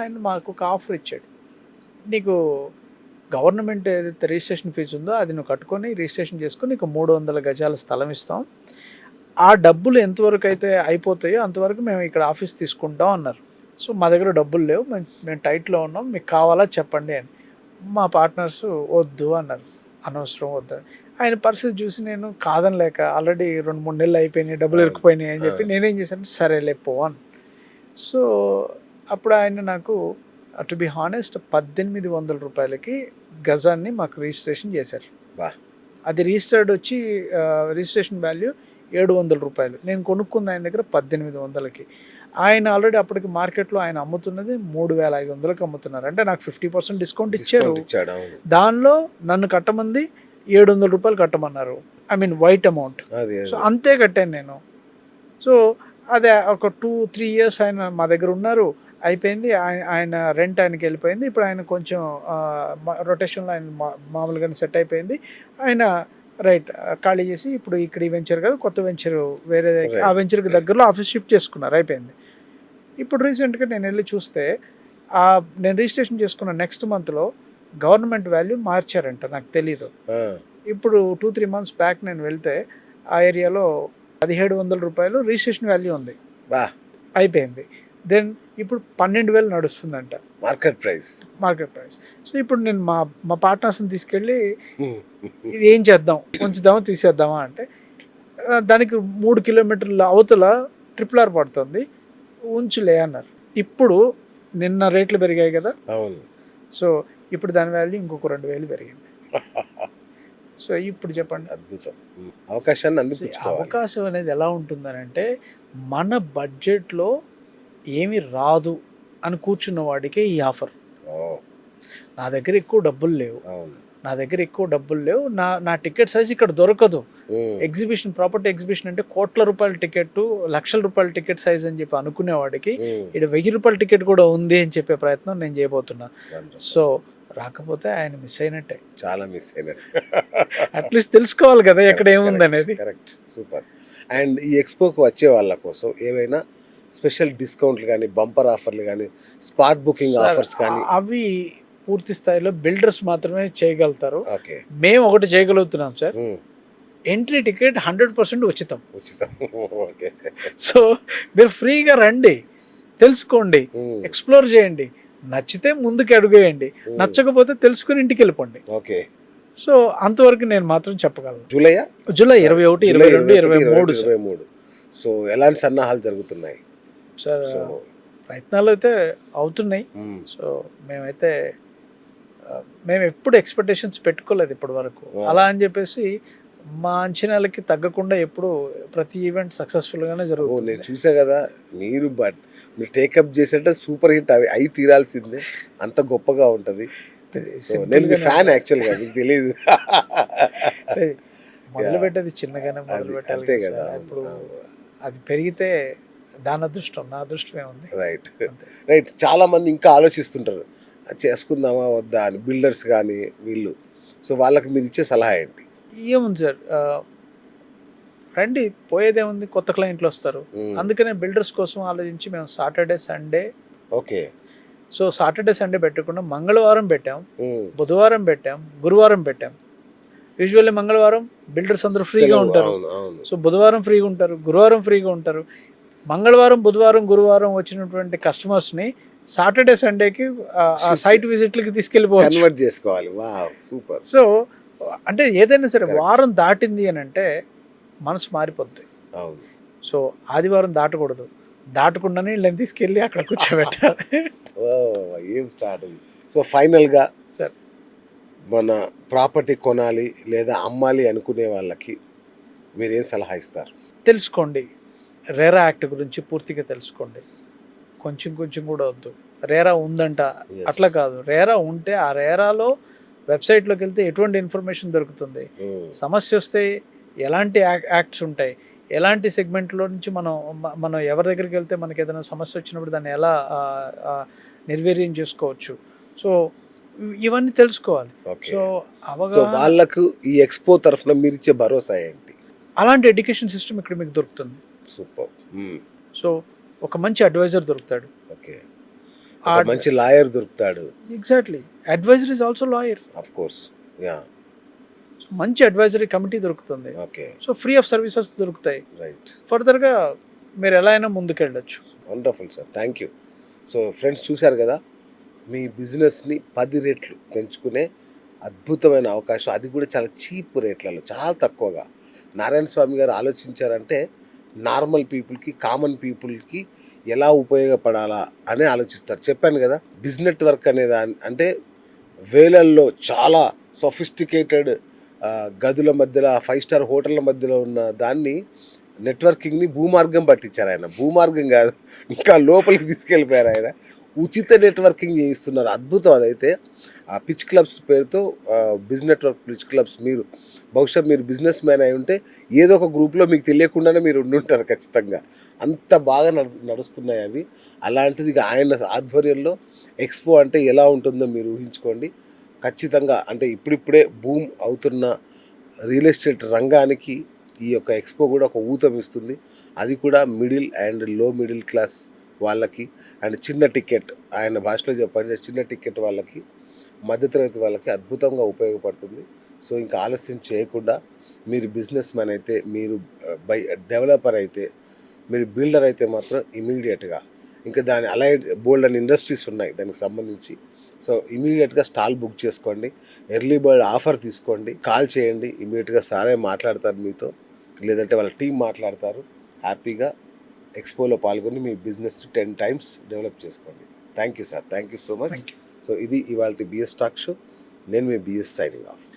ఆయన మాకు ఒక ఆఫర్ ఇచ్చాడు, నీకు గవర్నమెంట్ ఏదైతే రిజిస్ట్రేషన్ ఫీజు ఉందో అది నువ్వు కట్టుకొని రిజిస్ట్రేషన్ చేసుకొని నీకు 300 గజాల స్థలం ఇస్తాం, ఆ డబ్బులు ఎంతవరకు అయితే అయిపోతాయో అంతవరకు మేము ఇక్కడ ఆఫీస్ తీసుకుంటాం అన్నారు. సో మా దగ్గర డబ్బులు లేవు, మేము టైట్లో ఉన్నాం, మీకు కావాలా చెప్పండి అని. మా పార్ట్నర్స్ వద్దు అన్నారు, అనవసరం వద్దు. ఆయన పరిస్థితి చూసి నేను కాదనలేక, ఆల్రెడీ 2-3 నెలలు అయిపోయినాయి, డబ్బులు ఇరుక్కుపోయినాయి అని చెప్పి నేనేం చేశాను, సరేలే పో అని. సో అప్పుడు ఆయన నాకు టు బి హానెస్ట్ 1800 రూపాయలకి గజాన్ని మాకు రిజిస్ట్రేషన్ చేశారు. అది రిజిస్ట్రేషన్ వాల్యూ 700 రూపాయలు. నేను కొనుక్కున్న ఆయన దగ్గర 1800కి. ఆయన ఆల్రెడీ అప్పటికి మార్కెట్లో ఆయన అమ్ముతున్నది 3,500కి అమ్ముతున్నారు. అంటే నాకు 50% డిస్కౌంట్ ఇచ్చారు. ఇచ్చాడు, అవును. దానిలో నన్ను కట్టమంది రూ. 700 కట్టమన్నారు. I mean white amount. అది సో అంతే కట్టాను నేను. సో అదే ఒక 2-3 ఇయర్స్ ఆయన మా దగ్గర ఉన్నారు. అయిపోయింది. ఆయన రెంట్ ఆయనకి వెళ్ళిపోయింది. ఇప్పుడు ఆయన కొంచెం రొటేషన్లో ఆయన మామూలుగానే సెట్ అయిపోయింది. ఆయన రైట్ ఖాళీ చేసి ఇప్పుడు ఇక్కడ ఈ వెంచర్ కాదు, కొత్త వెంచర్ వేరే ఆ వెంచర్కి దగ్గరలో ఆఫీస్ షిఫ్ట్ చేసుకున్నారు. అయిపోయింది. ఇప్పుడు రీసెంట్గా నేను వెళ్ళి చూస్తే నేను రిజిస్ట్రేషన్ చేసుకున్న నెక్స్ట్ మంత్లో గవర్నమెంట్ వాల్యూ మార్చారంట, నాకు తెలీదు. ఇప్పుడు 2-3 మంత్స్ బ్యాక్ నేను వెళ్తే ఆ ఏరియాలో రూ. 1,700 రిజిస్ట్రేషన్ వాల్యూ ఉంది. అయిపోయింది. దెన్ ఇప్పుడు 12,000 నడుస్తుందంట మార్కెట్ ప్రైస్. సో ఇప్పుడు నేను మా పార్ట్నర్స్ని తీసుకెళ్ళి ఇది ఏం చేద్దాం, ఉంచుదామా తీసేద్దామా అంటే దానికి 3 కిలోమీటర్ల అవతల RRR పడుతుంది, ఉంచులే అన్నారు. ఇప్పుడు నిన్న రేట్లు పెరిగాయి కదా, అవును. సో ఇప్పుడు దాని వాల్యూ ఇంకొక 2,000 పెరిగింది. సో ఇప్పుడు చెప్పండి, అద్భుతం. అవకాశాన్ని అవకాశం అనేది ఎలా ఉంటుందనంటే మన బడ్జెట్లో ఏమి రాదు అని కూర్చున్న వాడికే ఈ ఆఫర్. నా దగ్గర ఎక్కువ డబ్బులు లేవు, నా టికెట్ సైజ్ ఇక్కడ దొరకదు. ఎగ్జిబిషన్, ప్రాపర్టీ ఎగ్జిబిషన్ అంటే కోట్ల రూపాయల టికెట్, లక్షల రూపాయల టికెట్ సైజ్ అని చెప్పి అనుకునేవాడికి ఇక్కడ 1,000 రూపాయల టికెట్ కూడా ఉంది అని చెప్పే ప్రయత్నం నేను చేయబోతున్నా. సో రాకపోతే ఆయన మిస్ అయినట్టే, చాలా మిస్ అయినట్టు. అట్లీస్ట్ తెలుసుకోవాలి కదా ఎక్కడ ఏముంది అనేది. Correct, super. అండ్ ఈ ఎక్స్పోకి వచ్చే వాళ్ళ కోసం ఏవైనా స్పెషల్ డిస్కౌంట్లు కానీ, బంపర్ ఆఫర్లు కానీ, స్పాట్ బుకింగ్ ఆఫర్స్ కానీ? అవి పూర్తి స్థాయిలో బిల్డర్స్ మాత్రమే చేయగలుగుతారు. ఓకే, మేము ఒకటి చేయగలుగుతున్నాం సార్. ఎంట్రీ టికెట్ 100% ఉచితం. ఓకే. సో మీరు ఫ్రీగా రండి, తెలుసుకోండి, ఎక్స్ప్లోర్ చేయండి. నచ్చితే ముందుకు అడుగేయండి, నచ్చకపోతే తెలుసుకుని ఇంటికి వెళ్ళిపోండి. ఓకే. సో అంతవరకు నేను మాత్రం చెప్పగలను. జూలై 21, 22, 23. సో ఎలాంటి సన్నాహాలు జరుగుతున్నాయి సార్? ప్రయత్నాలు అయితే అవుతున్నాయి. సో మేము ఎప్పుడు ఎక్స్పెక్టేషన్స్ పెట్టుకోలేదు ఇప్పటి వరకు. అలా అని చెప్పేసి మా అంచనాలకి తగ్గకుండా ఎప్పుడు ప్రతి ఈవెంట్ సక్సెస్ఫుల్గానే జరుగుతుంది. నేను చూసా కదా, మీరు టేకప్ చేసేట సూపర్ హిట్ అయి తీరాల్సిందే, అంత గొప్పగా ఉంటుంది. నేను మీ ఫ్యాన్ యాక్చువల్గా, మీకు తెలియదు. మొదలు పెట్టేది చిన్నగానే మొదలు పెట్టాలి కదా. ఇప్పుడు అది పెరిగితే దాని అదృష్టం, నా అదృష్టమే ఉంది. రైట్. చాలా మంది ఇంకా ఆలోచిస్తుంటారు, చేసుకుందామా వద్దా అని, బిల్డర్స్ కానీ వీళ్ళు. సో వాళ్ళకి మీరు ఇచ్చే సలహా ఏంటి? ఏముంది సార్, రండి, పోయేదేముంది, కొత్త క్లయింట్లు వస్తారు. అందుకనే బిల్డర్స్ కోసం ఆలోచించి మేము Saturday Sunday, okay, so Saturday Sunday పెట్టకుండా మంగళవారం పెట్టాం, బుధవారం పెట్టాం, గురువారం పెట్టాం. యూజువల్లీ మంగళవారం బిల్డర్స్ అందరూ ఫ్రీగా ఉంటారు, సో బుధవారం ఫ్రీగా ఉంటారు, గురువారం ఫ్రీగా ఉంటారు. మంగళవారం, బుధవారం, గురువారం వచ్చినటువంటి కస్టమర్స్ని సాటర్డే సండేకి సైట్ విజిట్లకి తీసుకెళ్ళిపోవాలి. సూపర్. సో అంటే ఏదైనా సరే వారం దాటింది అని అంటే మనసు మారిపోద్ది. సో ఆదివారం దాటకూడదు, దాటకుండానే వీళ్ళని తీసుకెళ్ళి అక్కడ కూర్చోబెట్టాలి. ఏం స్టార్ట్. సో ఫైనల్గా సార్, మన ప్రాపర్టీ కొనాలి లేదా అమ్మాలి అనుకునే వాళ్ళకి మీరేం సలహా ఇస్తారు? తెలుసుకోండి, రేరా యాక్ట్ గురించి పూర్తిగా తెలుసుకోండి. కొంచెం కూడా వద్దు. రేరా ఉందంట అట్లా కాదు, రేరా ఉంటే ఆ రేరాలో వెబ్సైట్లోకి వెళ్తే ఎటువంటి ఇన్ఫర్మేషన్ దొరుకుతుంది, సమస్య వస్తే ఎలాంటి యాక్ట్స్ ఉంటాయి, ఎలాంటి సెగ్మెంట్లో నుంచి మనం ఎవరి దగ్గరికి వెళ్తే మనకి ఏదైనా సమస్య వచ్చినప్పుడు దాన్ని ఎలా నిర్వీర్యం చేసుకోవచ్చు. సో ఇవన్నీ తెలుసుకోవాలి. సో వాళ్ళకు ఈ ఎక్స్పో తరఫున మీరు ఇచ్చే భరోసా ఏంటి? అలాంటి ఎడ్యుకేషన్ సిస్టమ్ ఇక్కడ మీకు దొరుకుతుంది. సూపర్. సో ఒక మంచి అడ్వైజర్ దొరుకుతాడు, ఓకే, మంచి లాయర్ దొరుకుతాడు. Exactly, adviser is also lawyer, of course. Yeah, మంచి అడ్వైజరీ కమిటీ దొరుకుతుంది. Okay, so free of services దొరుకుతాయి. రైట్. ఫర్దర్గా మీరు ఎలా అయినా ముందుకెళ్ళచ్చు. Wonderful sir, thank you. So friends, చూశారు కదా, మీ బిజినెస్ని 10 రెట్లు పెంచుకునే అద్భుతమైన అవకాశం, అది కూడా చాలా చీప్ రేట్లలో, చాలా తక్కువగా. నారాయణ స్వామి గారు ఆలోచించారంటే నార్మల్ పీపుల్కి, కామన్ పీపుల్కి ఎలా ఉపయోగపడాలా అని ఆలోచిస్తారు. చెప్పాను కదా, బిజినెస్ వర్క్ అనేది అంటే వేలల్లో చాలా సొఫిస్టికేటెడ్ గదుల మధ్యలో, 5 స్టార్ హోటళ్ళ మధ్యలో ఉన్న దాన్ని నెట్వర్కింగ్ని భూమార్గం పట్టించారు ఆయన. భూమార్గం కాదు, ఇంకా లోపలికి తీసుకెళ్ళిపోయారు ఆయన. ఉచిత నెట్వర్కింగ్ చేయిస్తున్నారు. అద్భుతం అదైతే. ఆ పిచ్ క్లబ్స్ పేరుతో బిజ్ నెట్వర్క్ పిచ్ క్లబ్స్, మీరు బహుశా మీరు బిజినెస్ మ్యాన్ అయి ఉంటే ఏదో ఒక గ్రూప్లో మీకు తెలియకుండానే మీరు ఉండుంటారు ఖచ్చితంగా. అంత బాగా నడుస్తున్నాయి అవి. అలాంటిది ఆయన ఆధ్వర్యంలో ఎక్స్పో అంటే ఎలా ఉంటుందో మీరు ఊహించుకోండి. ఖచ్చితంగా అంటే ఇప్పుడిప్పుడే బూమ్ అవుతున్న రియల్ ఎస్టేట్ రంగానికి ఈ యొక్క ఎక్స్పో కూడా ఒక ఊతం ఇస్తుంది. అది కూడా మిడిల్ అండ్ లో మిడిల్ క్లాస్ వాళ్ళకి, అండ్ చిన్న టికెట్, ఆయన భాషలో చెప్పండి, చిన్న టికెట్ వాళ్ళకి, మధ్యతరగతి వాళ్ళకి అద్భుతంగా ఉపయోగపడుతుంది. సో ఇంకా ఆలస్యం చేయకుండా, మీరు బిజినెస్ మ్యాన్ అయితే, మీరు డెవలపర్ అయితే, మీరు బిల్డర్ అయితే మాత్రం ఇమీడియట్గా, ఇంకా దాని అలైడ్ బోల్డ్ అండ్ ఇండస్ట్రీస్ ఉన్నాయి దానికి సంబంధించి. సో ఇమీడియట్గా స్టాల్ బుక్ చేసుకోండి, ఎర్లీ బర్డ్ ఆఫర్ తీసుకోండి, కాల్ చేయండి. ఇమీడియట్గా సారే మాట్లాడతారు మీతో, లేదంటే వాళ్ళ టీం మాట్లాడతారు. హ్యాపీగా ఎక్స్పోలో పాల్గొని మీ బిజినెస్ 10 times డెవలప్ చేసుకోండి. Thank you sir, thank you so much. Thank you. So ఇది ఇవాళ బిఎస్ టాక్ షో. నేను మీ బిఎస్ సైనింగ్ ఆఫ్.